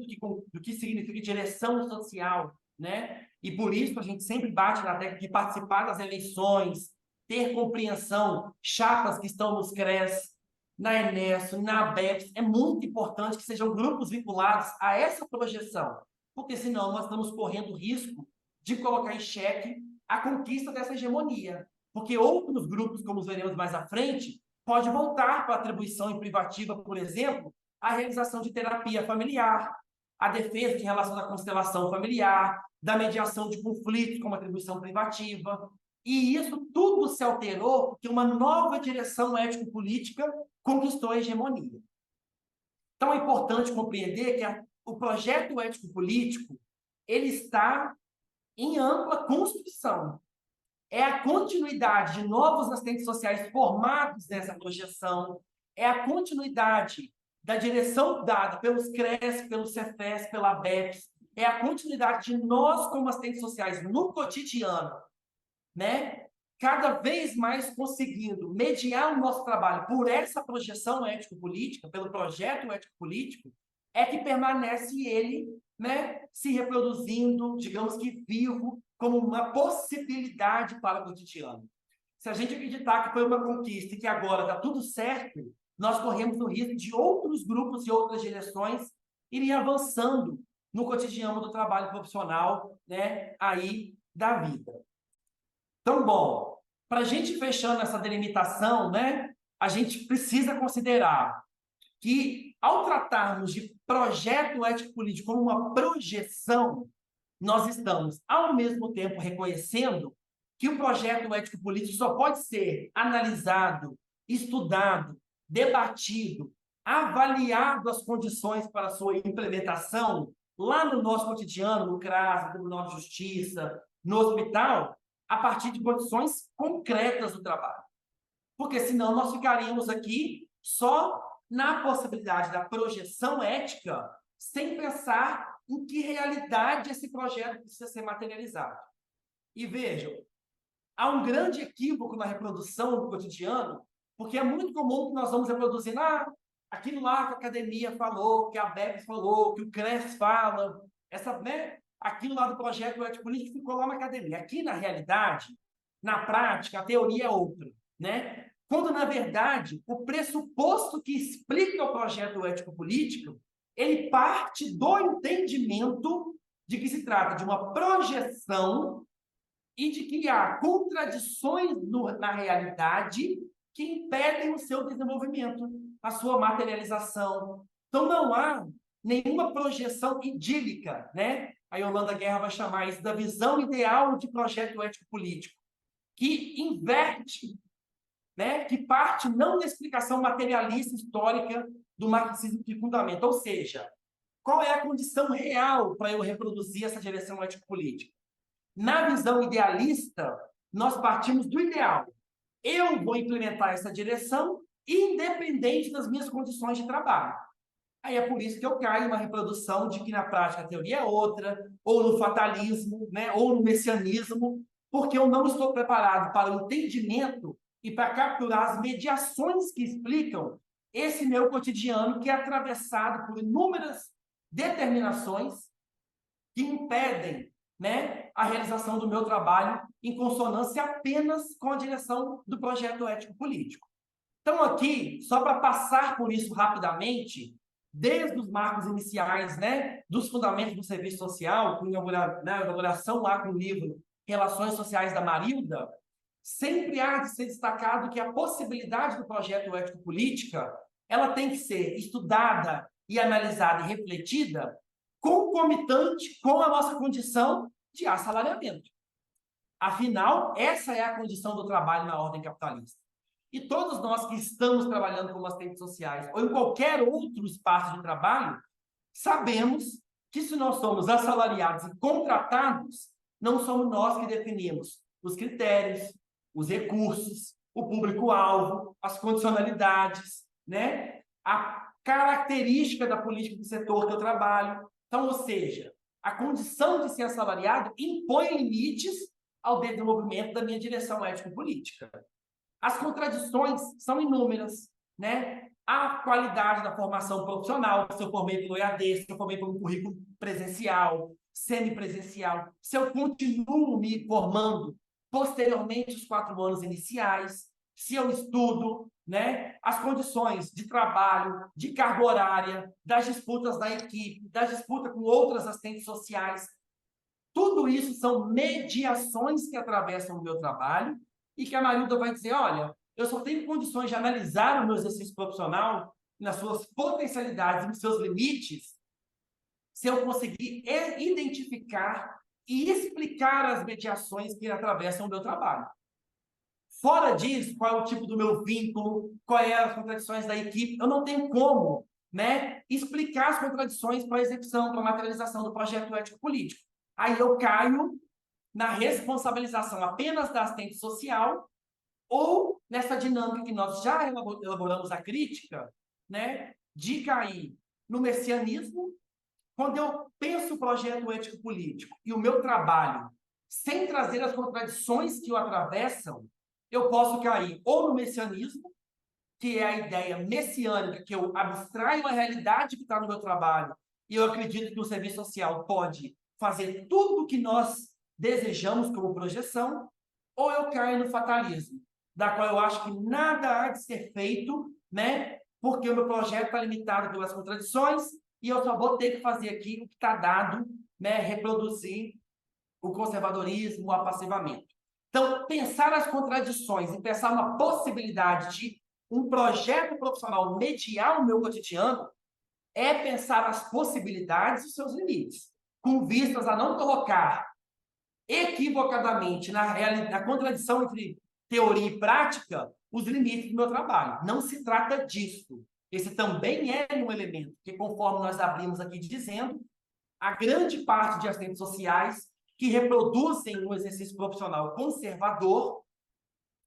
B: do que significa direção social, né? E por isso a gente sempre bate na tecla de participar das eleições, ter compreensão, chapas que estão nos CRES, na Enesso, na ABEPS, é muito importante que sejam grupos vinculados a essa projeção, porque senão nós estamos correndo risco de colocar em xeque a conquista dessa hegemonia, porque outros grupos, como veremos mais à frente, pode voltar para a atribuição privativa, por exemplo, a realização de terapia familiar, a defesa de relação da constelação familiar, da mediação de conflitos como atribuição privativa. E isso tudo se alterou porque uma nova direção ético-política conquistou a hegemonia. Então, é importante compreender que o projeto ético-político ele está em ampla construção. É a continuidade de novos assistentes sociais formados nessa projeção, é a continuidade da direção dada pelos CRES, pelos Cefes, pela ABEPS, é a continuidade de nós como assistentes sociais no cotidiano, né? Cada vez mais conseguindo mediar o nosso trabalho por essa projeção ético-política, pelo projeto ético-político, é que permanece ele, né, se reproduzindo, digamos que vivo, como uma possibilidade para o cotidiano. Se a gente acreditar que foi uma conquista e que agora está tudo certo, nós corremos o risco de outros grupos e outras direções irem avançando no cotidiano do trabalho profissional, né, aí da vida. Então, bom, para a gente fechando essa delimitação, né, a gente precisa considerar que, ao tratarmos de projeto ético-político como uma projeção, nós estamos, ao mesmo tempo, reconhecendo que o projeto ético-político só pode ser analisado, estudado, debatido, avaliado as condições para a sua implementação lá no nosso cotidiano, no CRAS, no Tribunal de Justiça, no hospital, a partir de condições concretas do trabalho. Porque senão nós ficaríamos aqui só na possibilidade da projeção ética, sem pensar em que realidade esse projeto precisa ser materializado. E vejam, há um grande equívoco na reprodução do cotidiano, porque é muito comum que nós vamos reproduzindo aquilo lá que a academia falou, que a ABEPS falou, que o CRES fala, né? Aquilo lá do projeto ético-político ficou lá na academia. Aqui, na realidade, na prática, a teoria é outra, né? Quando, na verdade, o pressuposto que explica o projeto ético-político, ele parte do entendimento de que se trata de uma projeção e de que há contradições na realidade que impedem o seu desenvolvimento, a sua materialização. Então, não há nenhuma projeção idílica, né? A Yolanda Guerra vai chamar isso da visão ideal de projeto ético-político, que inverte, né? Que parte não da explicação materialista histórica do marxismo que fundamenta. Ou seja, qual é a condição real para eu reproduzir essa direção ético-política? Na visão idealista, nós partimos do ideal. Eu vou implementar essa direção independente das minhas condições de trabalho. Aí é por isso que eu caio em uma reprodução de que na prática a teoria é outra, ou no fatalismo, né, ou no messianismo, porque eu não estou preparado para o entendimento e para capturar as mediações que explicam esse meu cotidiano que é atravessado por inúmeras determinações que impedem, né, a realização do meu trabalho em consonância apenas com a direção do projeto ético-político. Então, aqui, só para passar por isso rapidamente, desde os marcos iniciais, né, dos fundamentos do serviço social, com a elaboração lá com o livro Relações Sociais da Marilda, sempre há de ser destacado que a possibilidade do projeto ético-política ela tem que ser estudada e analisada e refletida concomitante com a nossa condição de assalariamento. Afinal, essa é a condição do trabalho na ordem capitalista. E todos nós que estamos trabalhando como assistentes sociais ou em qualquer outro espaço de trabalho, sabemos que se nós somos assalariados e contratados, não somos nós que definimos os critérios, os recursos, o público-alvo, as condicionalidades, né? A característica da política do setor que eu trabalho. Então, ou seja, a condição de ser assalariado impõe limites ao desenvolvimento da minha direção ético-política. As contradições são inúmeras, né? A qualidade da formação profissional, se eu formei pelo EAD, se eu formei pelo currículo presencial, semipresencial, se eu continuo me formando posteriormente os 4 anos iniciais, se eu estudo, né? As condições de trabalho, de carga horária, das disputas da equipe, das disputas com outras assistentes sociais. Tudo isso são mediações que atravessam o meu trabalho e que a Marilda vai dizer, olha, eu só tenho condições de analisar o meu exercício profissional nas suas potencialidades e nos seus limites se eu conseguir identificar e explicar as mediações que atravessam o meu trabalho. Fora disso, qual é o tipo do meu vínculo, quais são as contradições da equipe, eu não tenho como, né, explicar as contradições para a execução, para a materialização do projeto ético-político. Aí eu caio na responsabilização apenas da assistente social ou nessa dinâmica que nós já elaboramos a crítica, né, de cair no messianismo. Quando eu penso o projeto ético-político e o meu trabalho, sem trazer as contradições que o atravessam, eu posso cair ou no messianismo, que é a ideia messiânica, que eu abstraio a realidade que está no meu trabalho, e eu acredito que o serviço social pode fazer tudo o que nós desejamos como projeção, ou eu caio no fatalismo, da qual eu acho que nada há de ser feito, né? Porque o meu projeto está limitado pelas contradições, e eu só vou ter que fazer aqui o que está dado, né? Reproduzir o conservadorismo, o apassivamento. Então, pensar as contradições e pensar uma possibilidade de um projeto profissional mediar o meu cotidiano é pensar as possibilidades e os seus limites, com vistas a não colocar equivocadamente na contradição entre teoria e prática os limites do meu trabalho. Não se trata disso. Esse também é um elemento que, conforme nós abrimos aqui dizendo, a grande parte de assistentes sociais que reproduzem um exercício profissional conservador,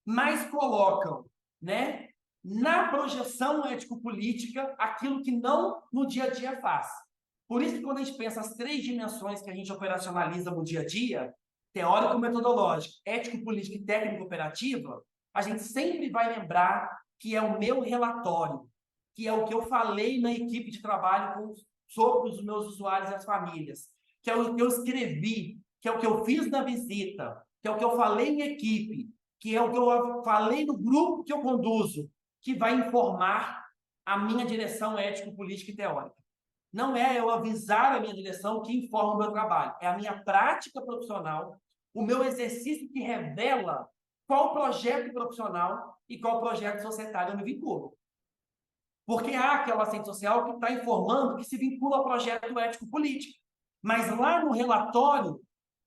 B: mas colocam, né, na projeção ético-política aquilo que não no dia a dia faz. Por isso que quando a gente pensa as 3 dimensões que a gente operacionaliza no dia a dia, teórico-metodológica, ético-política e técnico-operativa, a gente sempre vai lembrar que é o meu relatório, que é o que eu falei na equipe de trabalho sobre os meus usuários e as famílias, que é o que eu escrevi, que é o que eu fiz na visita, que é o que eu falei em equipe, que é o que eu falei no grupo que eu conduzo, que vai informar a minha direção ético-política e teórica. Não é eu avisar a minha direção que informa o meu trabalho, é a minha prática profissional, o meu exercício que revela qual projeto profissional e qual projeto societário eu me vinculo. Porque há aquela assistente social que está informando que se vincula ao projeto ético-político. Mas lá no relatório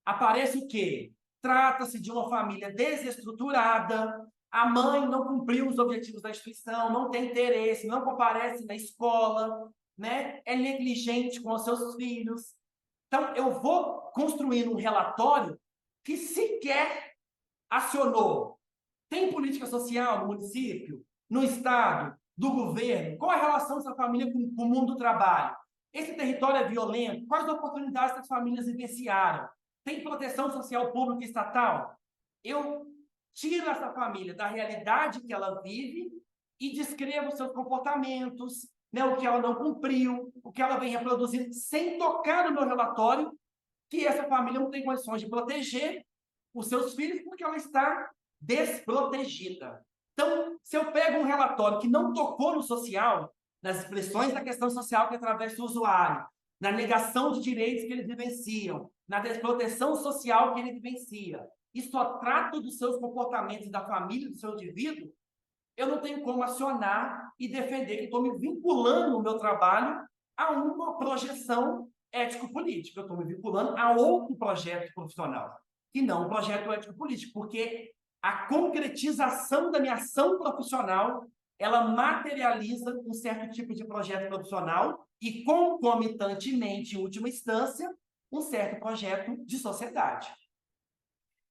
B: aparece o quê? Trata-se de uma família desestruturada, a mãe não cumpriu os objetivos da instituição, não tem interesse, não comparece na escola, né? É negligente com os seus filhos. Então, eu vou construindo um relatório que sequer acionou. Tem política social no município, no estado, do governo? Qual a relação dessa família com o mundo do trabalho? Esse território é violento? Quais oportunidades essas famílias vivenciaram? Tem proteção social pública e estatal? Eu tiro essa família da realidade que ela vive e descrevo seus comportamentos, né, o que ela não cumpriu, o que ela vem reproduzindo, sem tocar no meu relatório, que essa família não tem condições de proteger os seus filhos porque ela está desprotegida. Então, se eu pego um relatório que não tocou no social, nas expressões da questão social que atravessa o usuário, na negação de direitos que eles vivenciam, na desproteção social que ele vivencia, e só trato dos seus comportamentos da família, do seu indivíduo, eu não tenho como acionar e defender que estou me vinculando o meu trabalho a uma projeção ético-política. Eu estou me vinculando a outro projeto profissional, que não um projeto ético-político, porque a concretização da minha ação profissional, ela materializa um certo tipo de projeto profissional e, concomitantemente, em última instância, um certo projeto de sociedade.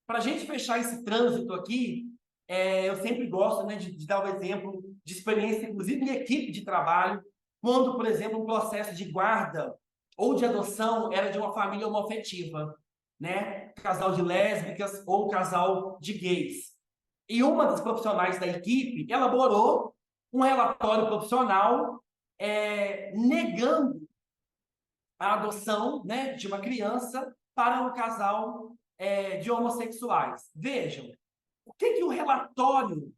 B: Para a gente fechar esse trânsito aqui, eu sempre gosto, né, de dar o exemplo de experiência, inclusive em equipe de trabalho, quando, por exemplo, um processo de guarda ou de adoção era de uma família homoafetiva, né? Casal de lésbicas ou casal de gays. E uma das profissionais da equipe elaborou um relatório profissional negando a adoção, né, de uma criança para um casal de homossexuais. Vejam, o que o relatório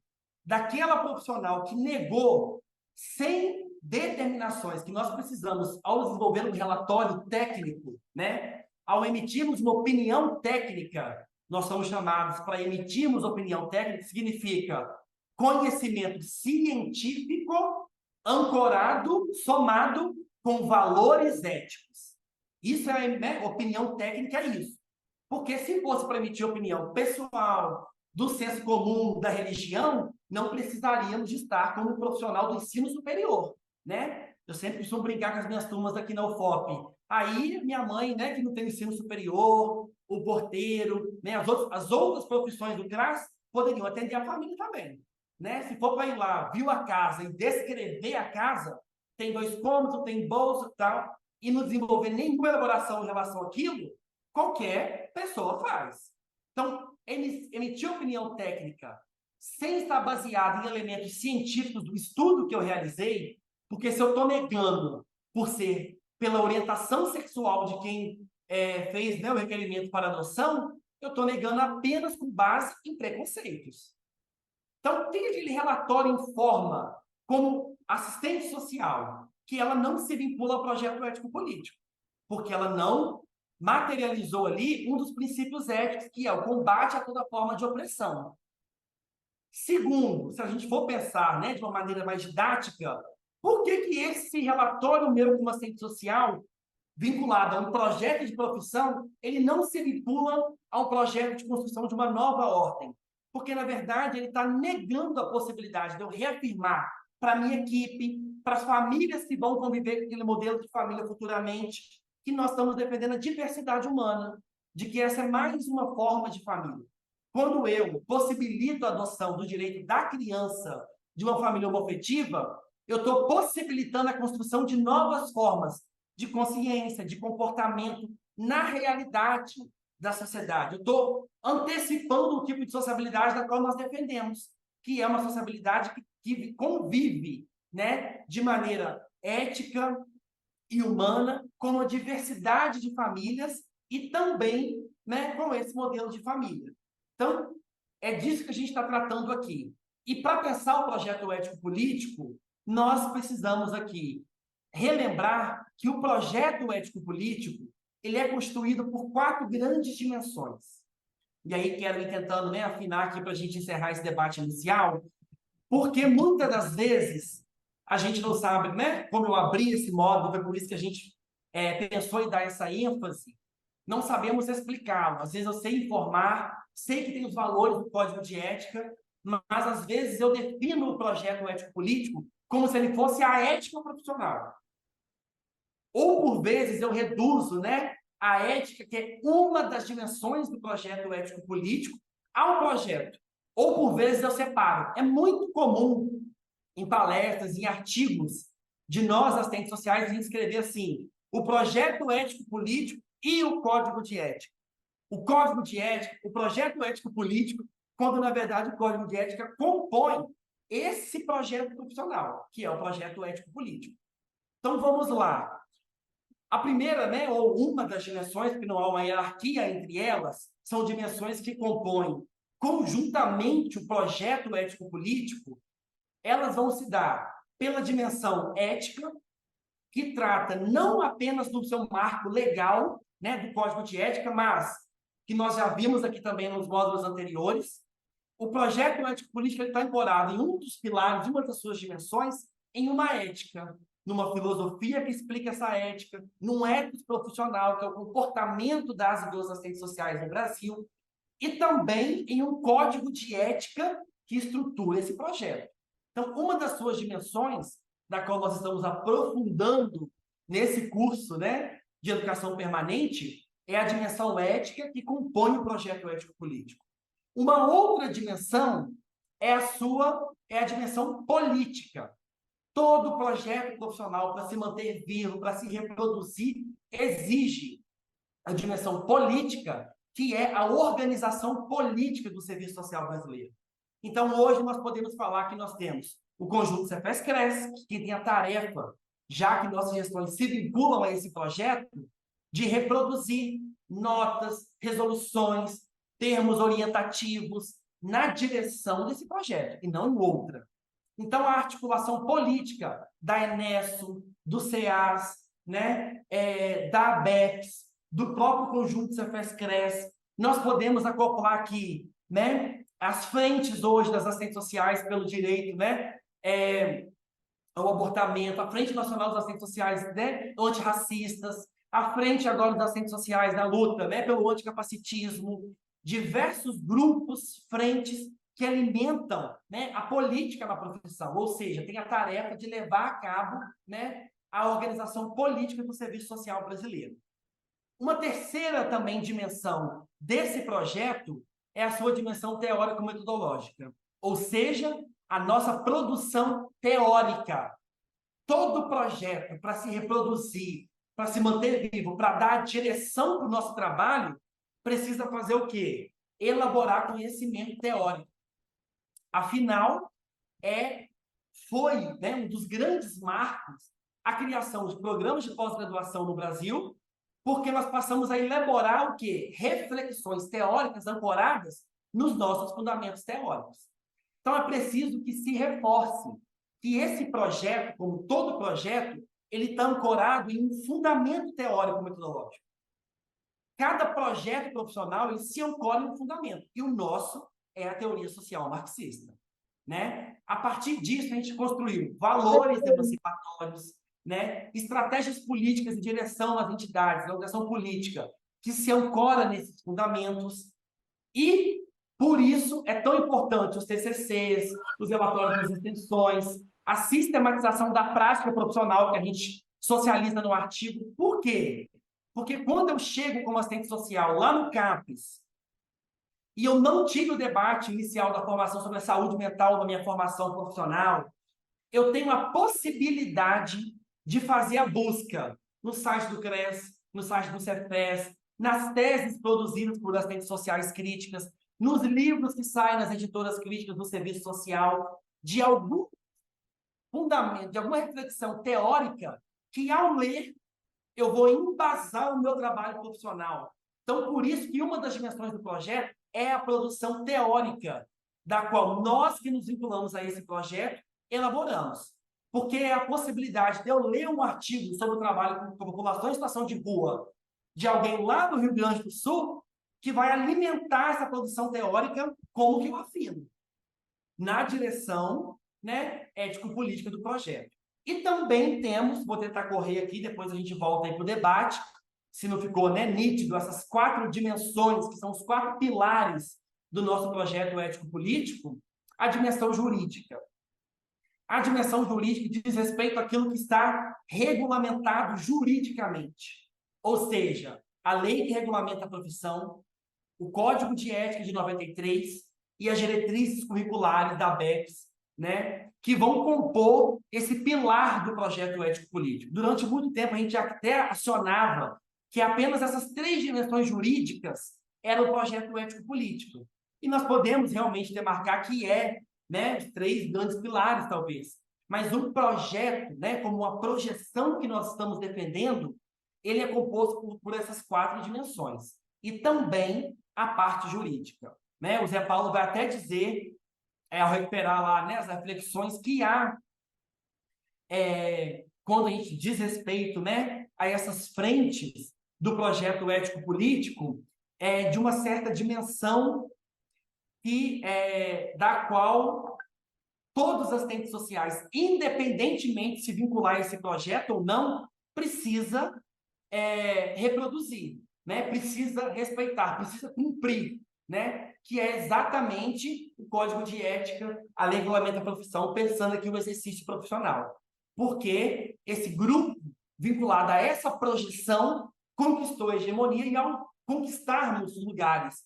B: daquela profissional que negou, sem determinações que nós precisamos ao desenvolver um relatório técnico, né, ao emitirmos uma opinião técnica, nós somos chamados para emitirmos opinião técnica, que significa conhecimento científico ancorado, somado com valores éticos. Isso né, opinião técnica é isso. Porque se fosse para emitir opinião pessoal, do senso comum, da religião, não precisaríamos de estar como um profissional do ensino superior, né? Eu sempre costumo brincar com as minhas turmas aqui na UFOP. Aí, minha mãe, né, que não tem ensino superior, o porteiro, né, as outras profissões do CRAS poderiam atender a família também, né? Se for para ir lá, viu a casa e descrever a casa, tem 2 cômodos, tem bolsa e tal, e não desenvolver nenhuma elaboração em relação àquilo, qualquer pessoa faz. Então, emitir opinião técnica sem estar baseado em elementos científicos do estudo que eu realizei, porque se eu estou negando por ser pela orientação sexual de quem fez, né, o requerimento para adoção, eu estou negando apenas com base em preconceitos. Então, tem aquele relatório informa, como assistente social, que ela não se vincula ao projeto ético-político, porque ela não materializou ali um dos princípios éticos, que é o combate a toda forma de opressão. Segundo, se a gente for pensar, né, de uma maneira mais didática, por que esse relatório meu como assistente social, vinculado a um projeto de profissão, ele não se vincula a um projeto de construção de uma nova ordem? Porque, na verdade, ele está negando a possibilidade de eu reafirmar para a minha equipe, para as famílias que vão conviver com aquele modelo de família futuramente, que nós estamos defendendo a diversidade humana, de que essa é mais uma forma de família. Quando eu possibilito a adoção do direito da criança de uma família homoafetiva, eu estou possibilitando a construção de novas formas de consciência, de comportamento na realidade da sociedade. Eu estou antecipando o tipo de sociabilidade da qual nós defendemos, que é uma sociabilidade que convive, né, de maneira ética e humana com a diversidade de famílias e também, né, com esse modelo de família. Então, é disso que a gente está tratando aqui. E para pensar o projeto ético-político, nós precisamos aqui relembrar que o projeto ético-político ele é constituído por 4 grandes dimensões. E aí quero ir tentando, né, afinar aqui para a gente encerrar esse debate inicial, porque muitas das vezes a gente não sabe, né, como eu abri esse módulo, foi por isso que a gente pensou em dar essa ênfase, não sabemos explicá-lo. Às vezes eu sei informar, sei que tem os valores do código de ética, mas às vezes eu defino o projeto ético-político como se ele fosse a ética profissional. Ou, por vezes, eu reduzo, né, a ética, que é uma das dimensões do projeto ético-político, ao projeto. Ou, por vezes, eu separo. É muito comum, em palestras, em artigos de nós, assistentes sociais, a gente escrever assim, o projeto ético-político e o código de ética. O código de ética, o projeto ético-político, quando, na verdade, o código de ética compõe esse projeto profissional, que é o projeto ético-político. Então, vamos lá. A primeira, né, ou uma das dimensões, porque não há uma hierarquia entre elas, são dimensões que compõem conjuntamente o projeto ético-político, elas vão se dar pela dimensão ética, que trata não apenas do seu marco legal, né, do Código de Ética, mas que nós já vimos aqui também nos módulos anteriores. O projeto ético-político está ancorado em um dos pilares, de uma das suas dimensões, em uma ética, numa filosofia que explica essa ética, num ético profissional, que é o comportamento das e dos assistentes sociais no Brasil, e também em um código de ética que estrutura esse projeto. Então, uma das suas dimensões, da qual nós estamos aprofundando nesse curso, né, de educação permanente, é a dimensão ética que compõe o projeto ético-político. Uma outra dimensão é a dimensão política. Todo projeto profissional, para se manter vivo, para se reproduzir, exige a dimensão política, que é a organização política do serviço social brasileiro. Então, hoje, nós podemos falar que nós temos o conjunto Cefes-Cresce, que tem a tarefa, já que nossas gestões se vinculam a esse projeto, de reproduzir notas, resoluções, termos orientativos na direção desse projeto, e não em outra. Então, a articulação política da Enesso, do CEAS, né, da ABEPS, do próprio conjunto Cefes-Cresce, nós podemos acoplar aqui, né, as frentes hoje das assistentes sociais pelo direito, né, ao abortamento, a Frente Nacional dos Assistentes Sociais, né, antirracistas, a frente agora dos assistentes sociais na luta, né, pelo anticapacitismo, diversos grupos, frentes que alimentam, né, a política na profissão, ou seja, tem a tarefa de levar a cabo, né, a organização política do serviço social brasileiro. Uma terceira também dimensão desse projeto é a sua dimensão teórico-metodológica, ou seja, a nossa produção teórica. Todo projeto, para se reproduzir, para se manter vivo, para dar direção para o nosso trabalho, precisa fazer o quê? Elaborar conhecimento teórico. Afinal, foi, né, um dos grandes marcos a criação de programas de pós-graduação no Brasil, porque nós passamos a elaborar o quê? Reflexões teóricas ancoradas nos nossos fundamentos teóricos. Então, é preciso que se reforce que esse projeto, como todo projeto, ele está ancorado em um fundamento teórico-metodológico. Cada projeto profissional ele se ancora em um fundamento, e o nosso é a teoria social marxista. Né? A partir disso, a gente construiu valores emancipatórios, né? Estratégias políticas em direção às entidades, à organização política, que se ancora nesses fundamentos, e, por isso, é tão importante os TCCs, os relatórios das extensões, a sistematização da prática profissional que a gente socializa no artigo. Por quê? Porque quando eu chego como assistente social lá no CAPES, e eu não tive o debate inicial da formação sobre a saúde mental na minha formação profissional, eu tenho a possibilidade de fazer a busca no site do CRES, no site do Cefes, nas teses produzidas por assistentes sociais críticas, nos livros que saem nas editoras críticas do serviço social, de algum fundamento, de alguma reflexão teórica que, ao ler, eu vou embasar o meu trabalho profissional. Então, por isso que uma das dimensões do projeto é a produção teórica, da qual nós que nos vinculamos a esse projeto elaboramos. Porque é a possibilidade de eu ler um artigo sobre o trabalho com população em situação de rua de alguém lá do Rio Grande do Sul que vai alimentar essa produção teórica, como que eu afirmo, na direção, né, ético-política do projeto. E também temos, vou tentar correr aqui, depois a gente volta aí para o debate, se não ficou, né, nítido, essas 4 dimensões, que são os 4 pilares do nosso projeto ético-político, a dimensão jurídica. A dimensão jurídica diz respeito àquilo que está regulamentado juridicamente. Ou seja, a lei que regulamenta a profissão, o Código de Ética de 93 e as diretrizes curriculares da ABEPS, né, que vão compor esse pilar do projeto ético-político. Durante muito tempo, a gente até acionava que apenas essas 3 dimensões jurídicas eram o projeto ético-político. E nós podemos realmente demarcar que né, os 3 grandes pilares, talvez. Mas um projeto, né, como uma projeção que nós estamos defendendo, ele é composto por essas 4 dimensões. E também a parte jurídica. Né? O Zé Paulo vai até dizer, ao recuperar lá, né, as reflexões, que há quando a gente diz respeito, né, a essas frentes do projeto ético-político, de uma certa dimensão da qual todas as assistentes sociais, independentemente de se vincular a esse projeto ou não, precisa reproduzir, né? Precisa respeitar, precisa cumprir, né? Que é exatamente o Código de Ética, a lei que regulamenta a profissão, pensando aqui o exercício profissional. Porque esse grupo vinculado a essa projeção conquistou a hegemonia e, ao conquistarmos os lugares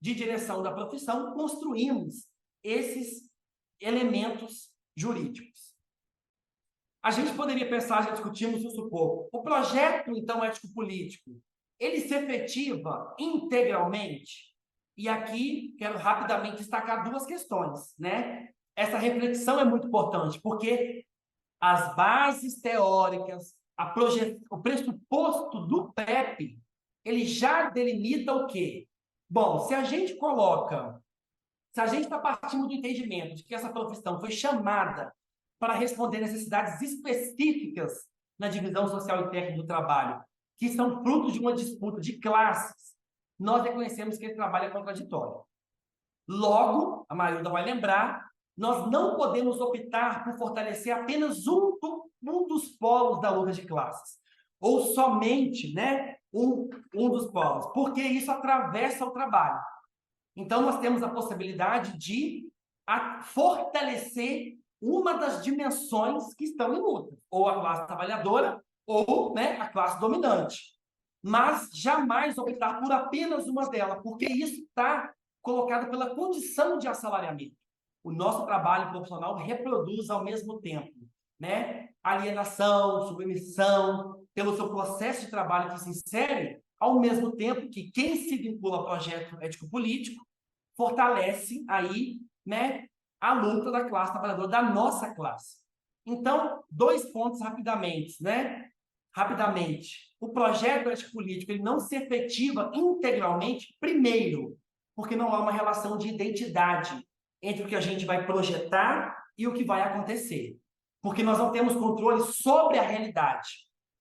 B: de direção da profissão, construímos esses elementos jurídicos. A gente poderia pensar, já discutimos isso um pouco, o projeto, então, ético-político, ele se efetiva integralmente? E aqui quero rapidamente destacar duas questões, né? Essa reflexão é muito importante, porque as bases teóricas, o pressuposto do PEP, ele já delimita o quê? Bom, se a gente está partindo do entendimento de que essa profissão foi chamada para responder necessidades específicas na divisão social e técnica do trabalho, que são frutos de uma disputa de classes, nós reconhecemos que esse trabalho é contraditório. Logo, a Marilda vai lembrar, nós não podemos optar por fortalecer apenas um dos polos da luta de classes, ou somente, né, um dos polos, porque isso atravessa o trabalho. Então, nós temos a possibilidade de fortalecer uma das dimensões que estão em luta, ou a classe trabalhadora, ou, né, a classe dominante. Mas jamais optar por apenas uma delas, porque isso está colocado pela condição de assalariamento. O nosso trabalho profissional reproduz ao mesmo tempo, né, alienação, submissão, pelo seu processo de trabalho que se insere, ao mesmo tempo que quem se vincula ao projeto ético-político fortalece aí, né, a luta da classe trabalhadora, da nossa classe. Então, dois pontos rapidamente, né? Rapidamente. O projeto ético-político ele não se efetiva integralmente, primeiro, porque não há uma relação de identidade entre o que a gente vai projetar e o que vai acontecer. Porque nós não temos controle sobre a realidade,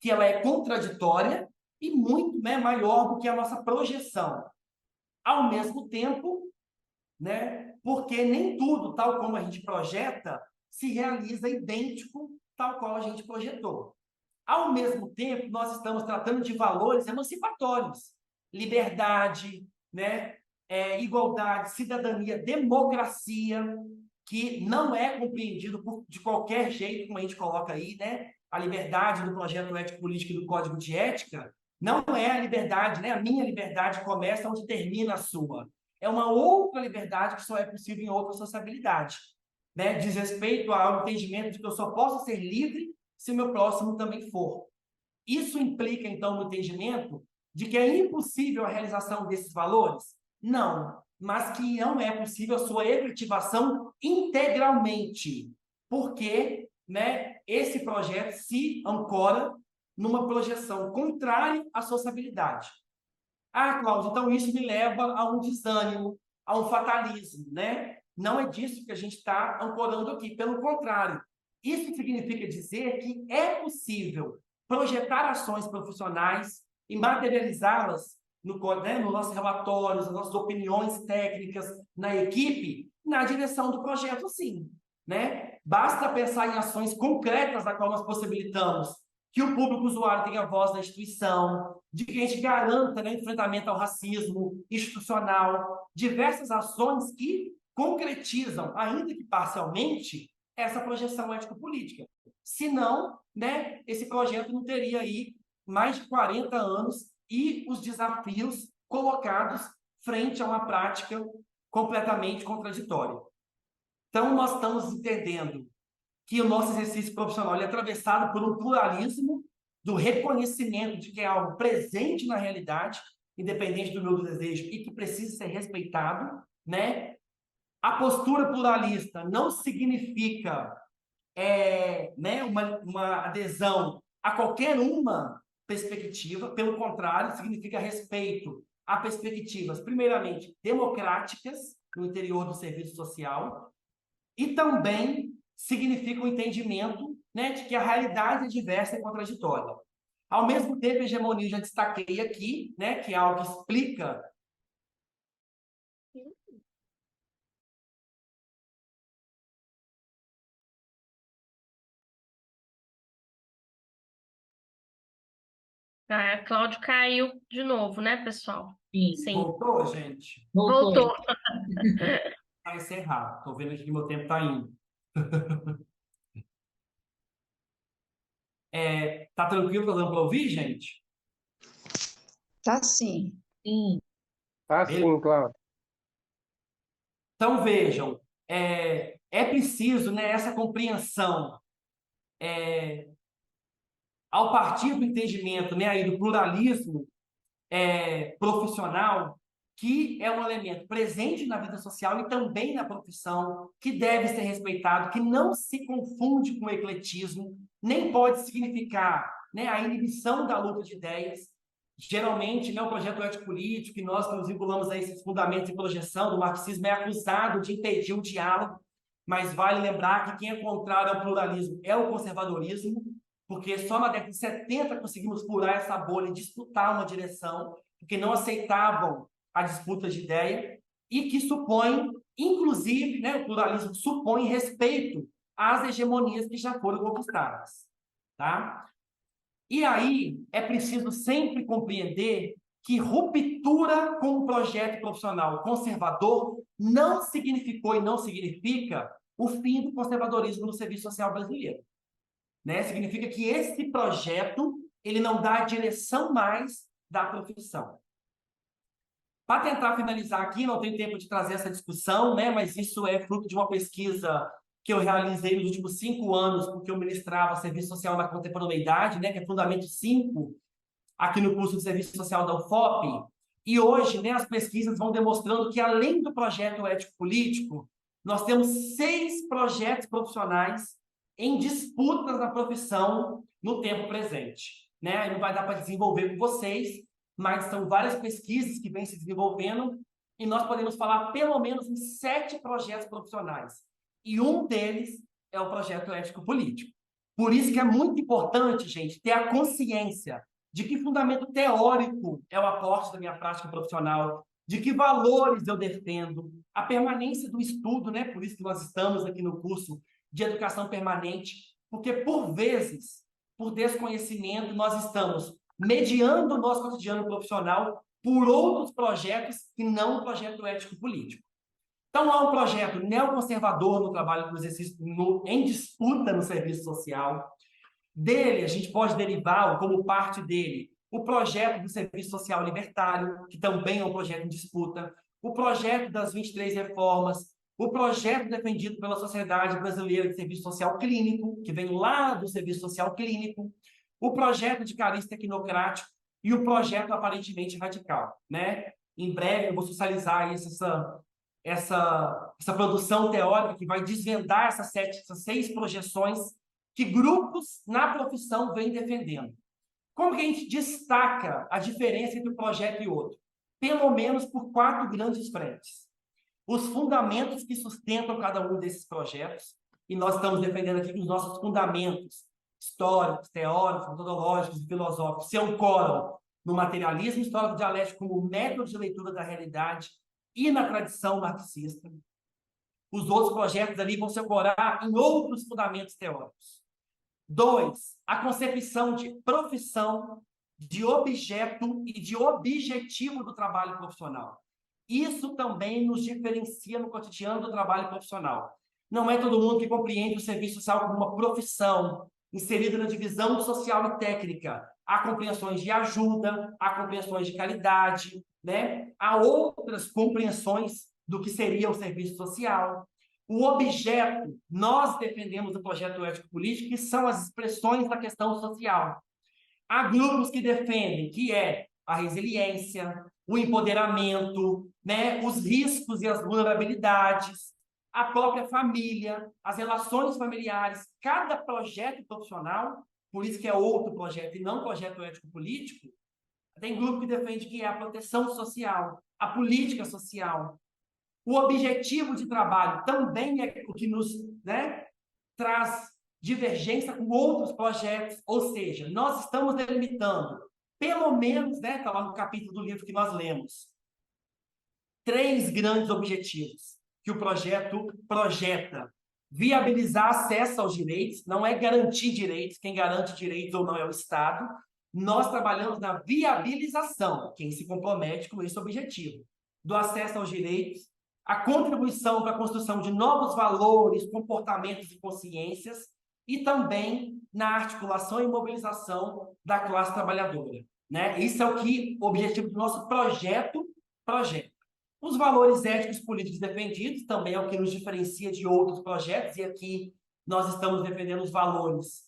B: que ela é contraditória e muito, né, maior do que a nossa projeção. Ao mesmo tempo, né, porque nem tudo, tal como a gente projeta, se realiza idêntico tal qual a gente projetou. Ao mesmo tempo, nós estamos tratando de valores emancipatórios, liberdade, né, igualdade, cidadania, democracia, que não é compreendido de qualquer jeito, como a gente coloca aí, né? A liberdade do projeto ético-político e do Código de Ética não é a liberdade, né? A minha liberdade começa onde termina a sua. É uma outra liberdade que só é possível em outra sociabilidade, né? Diz respeito ao entendimento de que eu só posso ser livre se o meu próximo também for. Isso implica, então, no entendimento de que é impossível a realização desses valores? Não, mas que não é possível a sua efetivação integralmente, porque, né, esse projeto se ancora numa projeção contrária à sociabilidade. Ah, Cláudio, então isso me leva a um desânimo, a um fatalismo, né? Não é disso que a gente está ancorando aqui, pelo contrário. Isso significa dizer que é possível projetar ações profissionais e materializá-las nos nossos relatórios, nas nossas opiniões técnicas, na equipe, na direção do projeto, sim. Né? Basta pensar em ações concretas da qual nós possibilitamos que o público usuário tenha voz na instituição, de que a gente garanta, né, enfrentamento ao racismo institucional, diversas ações que concretizam, ainda que parcialmente, essa projeção ético-política. Senão, né, esse projeto não teria aí mais de 40 anos e os desafios colocados frente a uma prática completamente contraditória. Então, nós estamos entendendo que o nosso exercício profissional é atravessado por um pluralismo do reconhecimento de que é algo presente na realidade, independente do meu desejo, e que precisa ser respeitado, né? A postura pluralista não significa né, uma adesão a qualquer uma perspectiva, pelo contrário, significa respeito a perspectivas, primeiramente, democráticas no interior do serviço social, e também significa o entendimento, né, de que a realidade é diversa e contraditória. Ao mesmo tempo, a hegemonia, eu já destaquei aqui, né, que é algo que explica
A: Cláudio caiu de novo, né, pessoal?
D: Sim,
A: Sim,
B: voltou, gente,
D: voltou.
A: voltou.
B: para encerrar. Estou vendo aqui que meu tempo está indo. Tá tranquilo, tá dando para ouvir, gente?
F: Tá sim.
D: Sim,
E: Tá
B: Beleza.
E: sim, Cláudio.
B: Então, vejam, é preciso, né, essa compreensão ao partir do entendimento, né, aí do pluralismo profissional, que é um elemento presente na vida social e também na profissão, que deve ser respeitado, que não se confunde com o ecletismo, nem pode significar, né, a inibição da luta de ideias. Geralmente, né, o projeto ético-político, que nós nos vinculamos a esses fundamentos de projeção do marxismo, é acusado de impedir o diálogo, mas vale lembrar que quem é contrário ao pluralismo é o conservadorismo, porque só na década de 70 conseguimos furar essa bolha e disputar uma direção, porque não aceitavam a disputa de ideia, e que supõe, inclusive, né, o pluralismo supõe respeito às hegemonias que já foram conquistadas. Tá? E aí é preciso sempre compreender que ruptura com o projeto profissional conservador não significou e não significa o fim do conservadorismo no serviço social brasileiro. Né? Significa que esse projeto ele não dá a direção mais da profissão. Para tentar finalizar aqui, não tenho tempo de trazer essa discussão, né? Mas isso é fruto de uma pesquisa que eu realizei nos últimos 5 anos, porque eu ministrava Serviço Social na Contemporaneidade, né? Que é Fundamento 5, aqui no curso de Serviço Social da UFOP. E hoje, né, as pesquisas vão demonstrando que, além do projeto ético-político, nós temos 6 projetos profissionais em disputas na profissão no tempo presente. Né? Não vai dar para desenvolver com vocês, mas são várias pesquisas que vêm se desenvolvendo e nós podemos falar pelo menos em 7 projetos profissionais. E um deles é o projeto ético-político. Por isso que é muito importante, gente, ter a consciência de que fundamento teórico é o aporte da minha prática profissional, de que valores eu defendo, a permanência do estudo, né? Por isso que nós estamos aqui no curso de educação permanente, porque, por vezes, por desconhecimento, nós estamos mediando o nosso cotidiano profissional por outros projetos que não o projeto ético-político. Então, há um projeto neoconservador no trabalho do exercício, em disputa no serviço social. Dele, a gente pode derivar, como parte dele, o projeto do Serviço Social Libertário, que também é um projeto em disputa, o projeto das 23 reformas, o projeto defendido pela Sociedade Brasileira de Serviço Social Clínico, que vem lá do Serviço Social Clínico, o projeto de cariz tecnocrático e o projeto aparentemente radical. Né? Em breve eu vou socializar essa produção teórica que vai desvendar essas 6 projeções que grupos na profissão vêm defendendo. Como que a gente destaca a diferença entre um projeto e outro? Pelo menos por 4 grandes frentes. Os fundamentos que sustentam cada um desses projetos, e nós estamos defendendo aqui que os nossos fundamentos históricos, teóricos, metodológicos e filosóficos se ancoram no materialismo histórico dialético como método de leitura da realidade e na tradição marxista. Os outros projetos ali vão se ancorar em outros fundamentos teóricos. 2, a concepção de profissão, de objeto e de objetivo do trabalho profissional. Isso também nos diferencia no cotidiano do trabalho profissional. Não é todo mundo que compreende o serviço social como uma profissão inserida na divisão social e técnica. Há compreensões de ajuda, há compreensões de caridade, né? Há outras compreensões do que seria o serviço social. O objeto, nós defendemos o projeto ético-político, que são as expressões da questão social. Há grupos que defendem que é a resiliência, o empoderamento, né, os riscos e as vulnerabilidades, a própria família, as relações familiares. Cada projeto profissional, por isso que é outro projeto e não projeto ético-político, tem grupo que defende que é a proteção social, a política social. O objetivo de trabalho também é o que nos, né, traz divergência com outros projetos, ou seja, nós estamos delimitando, pelo menos, né, está lá no capítulo do livro que nós lemos, 3 grandes objetivos que o projeto projeta. Viabilizar acesso aos direitos, não é garantir direitos, quem garante direitos ou não é o Estado. Nós trabalhamos na viabilização, quem se compromete com esse objetivo, do acesso aos direitos, a contribuição para a construção de novos valores, comportamentos e consciências, e também na articulação e mobilização da classe trabalhadora, né? Isso é o objetivo do nosso projeto. Os valores éticos políticos defendidos também é o que nos diferencia de outros projetos, e aqui nós estamos defendendo os valores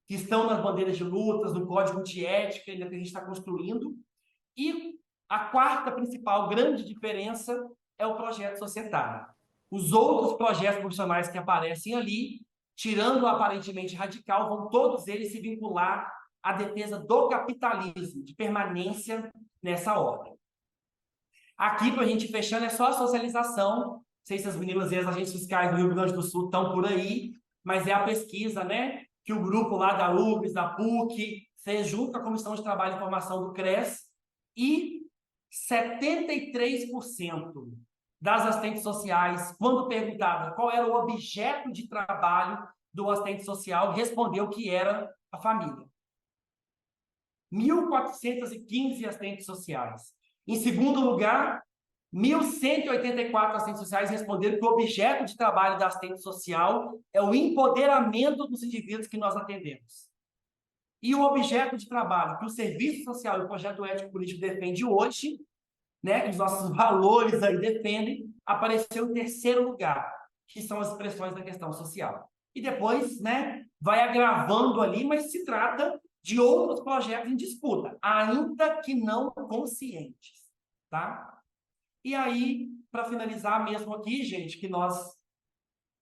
B: que estão nas bandeiras de lutas, no código de ética, ainda que a gente está construindo. E a quarta principal grande diferença é o projeto societário. Os outros projetos profissionais que aparecem ali, tirando o aparentemente radical, vão todos eles se vincular à defesa do capitalismo, de permanência nessa ordem. Aqui, para a gente fechando, é só a socialização. Não sei se as meninas e as agentes fiscais do Rio Grande do Sul estão por aí, mas é a pesquisa, né, que o grupo lá da UFRGS, da PUC, fez junto com a Comissão de Trabalho e Informação do CRES, e 73% das assistentes sociais, quando perguntada qual era o objeto de trabalho do assistente social, respondeu que era a família. 1.415 assistentes sociais. Em segundo lugar, 1.184 assistentes sociais responderam que o objeto de trabalho da assistente social é o empoderamento dos indivíduos que nós atendemos. E o objeto de trabalho que o Serviço Social e o Projeto Ético Político defende hoje, né, que os nossos valores aí defendem, apareceu em terceiro lugar, que são as expressões da questão social. E depois, né, vai agravando ali, mas se trata de outros projetos em disputa, ainda que não conscientes, tá? E aí, para finalizar mesmo aqui, gente, que nós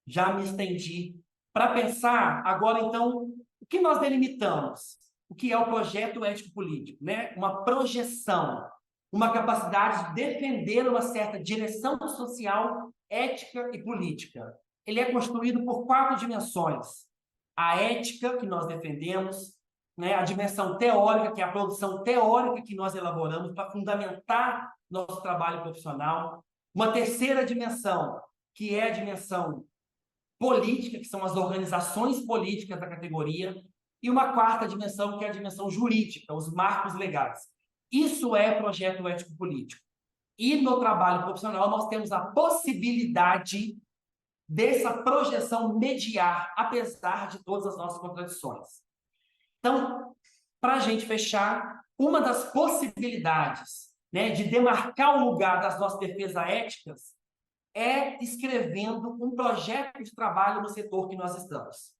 B: já me estendi, para pensar agora, então, o que nós delimitamos? O que é o projeto ético-político, né? Uma projeção, uma capacidade de defender uma certa direção social, ética e política. Ele é construído por 4 dimensões. A ética, que nós defendemos, né? A dimensão teórica, que é a produção teórica que nós elaboramos para fundamentar nosso trabalho profissional. Uma terceira dimensão, que é a dimensão política, que são as organizações políticas da categoria. E uma quarta dimensão, que é a dimensão jurídica, os marcos legais. Isso é projeto ético-político. E no trabalho profissional nós temos a possibilidade dessa projeção mediar, apesar de todas as nossas contradições. Então, para a gente fechar, uma das possibilidades, né, de demarcar o lugar das nossas defesas éticas é escrevendo um projeto de trabalho no setor que nós estamos.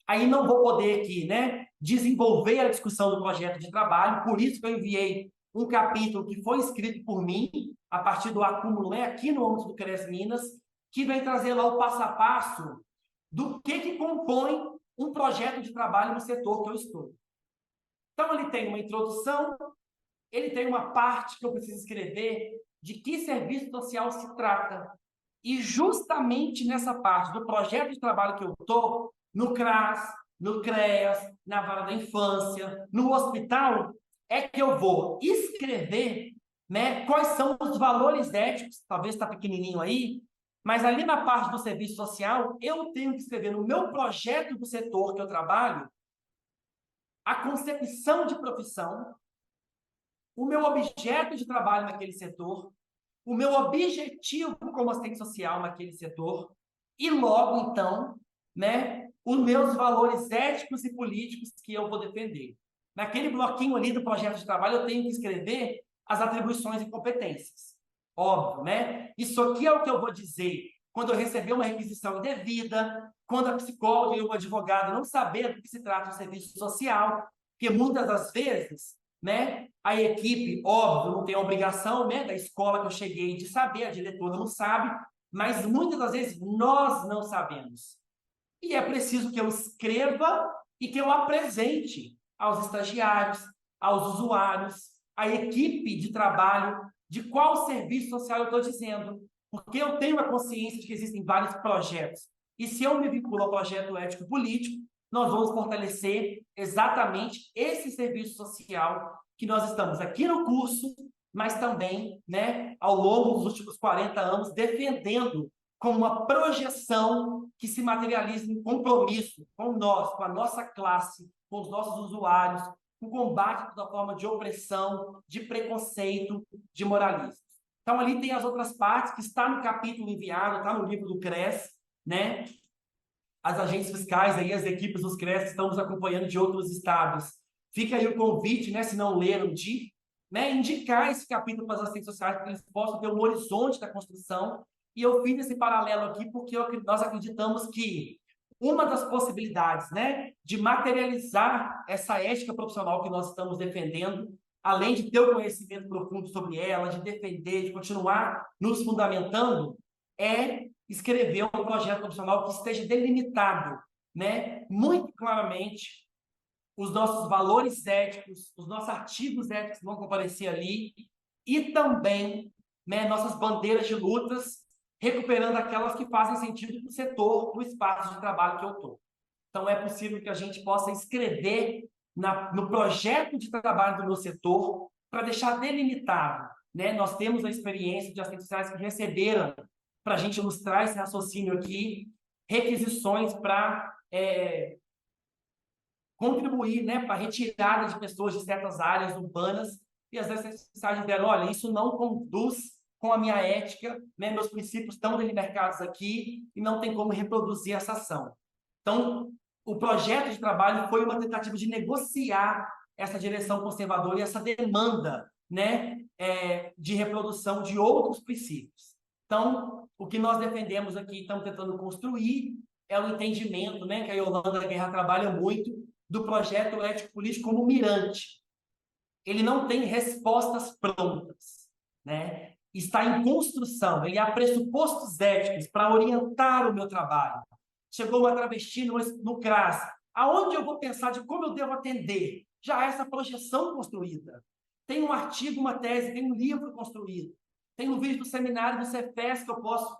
B: Aí não vou poder aqui, né, desenvolver a discussão do projeto de trabalho, por isso que eu enviei um capítulo que foi escrito por mim, a partir do acúmulo, né, aqui no âmbito do CRES Minas, que vem trazer lá o passo a passo do que compõe um projeto de trabalho no setor que eu estou. Então, ele tem uma introdução, ele tem uma parte que eu preciso escrever de que serviço social se trata. E justamente nessa parte do projeto de trabalho que eu estou, no CRAS, no CREAS, na vara da infância, no hospital, é que eu vou escrever, né, quais são os valores éticos, talvez está pequenininho aí, mas ali na parte do serviço social, eu tenho que escrever no meu projeto do setor que eu trabalho, a concepção de profissão, o meu objeto de trabalho naquele setor, o meu objetivo como assistente social naquele setor, e logo, então, né, os meus valores éticos e políticos que eu vou defender. Naquele bloquinho ali do projeto de trabalho, eu tenho que escrever as atribuições e competências. Óbvio, né? Isso aqui é o que eu vou dizer quando eu receber uma requisição indevida, quando a psicóloga e o advogado não saber do que se trata o serviço social, porque muitas das vezes, né, a equipe, óbvio, não tem a obrigação, né, da escola que eu cheguei de saber, a diretora não sabe, mas muitas das vezes nós não sabemos. E é preciso que eu escreva e que eu apresente aos estagiários, aos usuários, à equipe de trabalho, de qual serviço social eu estou dizendo. Porque eu tenho a consciência de que existem vários projetos. E se eu me vinculo ao projeto ético-político, nós vamos fortalecer exatamente esse serviço social que nós estamos aqui no curso, mas também, né, ao longo dos últimos 40 anos, defendendo como uma projeção que se materializa em compromisso com nós, com a nossa classe, com os nossos usuários, com o combate a toda forma de opressão, de preconceito, de moralismo. Então, ali tem as outras partes, que está no capítulo enviado, está no livro do CRES, né? As agentes fiscais, aí, as equipes dos CRES que estão nos acompanhando de outros estados. Fica aí o convite, né, se não leram, de, né, indicar esse capítulo para as assistentes sociais, para que eles possam ter um horizonte da construção. E eu fiz esse paralelo aqui porque nós acreditamos que uma das possibilidades, né, de materializar essa ética profissional que nós estamos defendendo, além de ter o conhecimento profundo sobre ela, de defender, de continuar nos fundamentando, é escrever um projeto profissional que esteja delimitado, né, muito claramente os nossos valores éticos, os nossos artigos éticos que vão comparecer ali, e também, né, nossas bandeiras de lutas, recuperando aquelas que fazem sentido para o setor, para o espaço de trabalho que eu estou. Então, é possível que a gente possa escrever no projeto de trabalho do meu setor para deixar delimitado, né? Nós temos a experiência de assistentes sociais que receberam, para a gente ilustrar esse raciocínio aqui, requisições para contribuir, né, para a retirada de pessoas de certas áreas urbanas, e as assistentes sociais disseram, olha, isso não conduz com a minha ética, né, meus princípios estão delimitados aqui e não tem como reproduzir essa ação. Então, o projeto de trabalho foi uma tentativa de negociar essa direção conservadora e essa demanda, né, de reprodução de outros princípios. Então, o que nós defendemos aqui, estamos tentando construir, é o entendimento, né, que a Yolanda Guerra trabalha muito, do projeto ético-político como mirante. Ele não tem respostas prontas, né? Está em construção, ele há pressupostos éticos para orientar o meu trabalho. Chegou uma travesti no CRAS, aonde eu vou pensar de como eu devo atender? Já há essa projeção construída. Tem um artigo, uma tese, tem um livro construído. Tem um vídeo do seminário do Cefes que eu posso,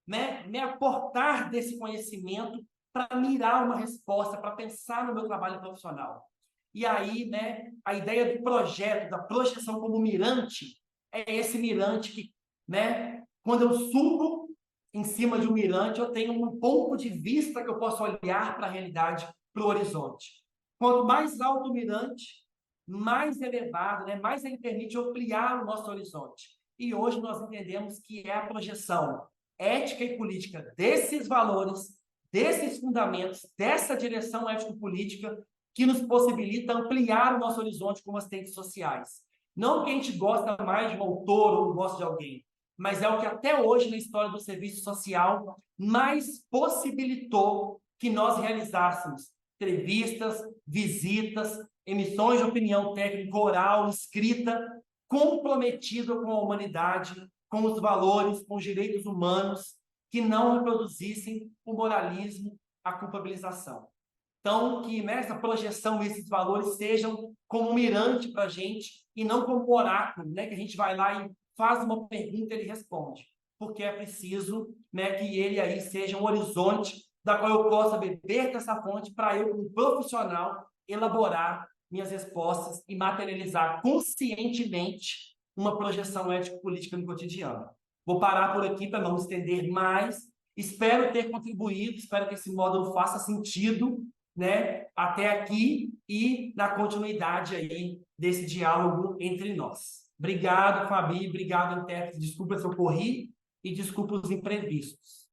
B: né, me aportar desse conhecimento para mirar uma resposta, para pensar no meu trabalho profissional. E aí, né, a ideia do projeto, da projeção como mirante, é esse mirante que, né, quando eu subo em cima de um mirante, eu tenho um ponto de vista que eu posso olhar para a realidade, para o horizonte. Quanto mais alto o mirante, mais elevado, né, mais ele permite ampliar o nosso horizonte. E hoje nós entendemos que é a projeção ética e política desses valores, desses fundamentos, dessa direção ético-política que nos possibilita ampliar o nosso horizonte como assistentes sociais. Não que a gente gosta mais de um autor ou não gosta de alguém, mas é o que até hoje na história do serviço social mais possibilitou que nós realizássemos entrevistas, visitas, emissões de opinião técnica oral, escrita, comprometida com a humanidade, com os valores, com os direitos humanos, que não reproduzissem o moralismo, a culpabilização. Então, que nessa projeção esses valores sejam como um mirante para a gente e não como um oráculo, né? Que a gente vai lá e faz uma pergunta e ele responde. Porque é preciso, né, que ele aí seja um horizonte da qual eu possa beber dessa fonte para eu, como profissional, elaborar minhas respostas e materializar conscientemente uma projeção ético-política no cotidiano. Vou parar por aqui para não me estender mais. Espero ter contribuído, espero que esse módulo faça sentido, né, até aqui e na continuidade aí desse diálogo entre nós. Obrigado, Fabi, obrigado, intérprete. Desculpa se eu corri e desculpa os imprevistos.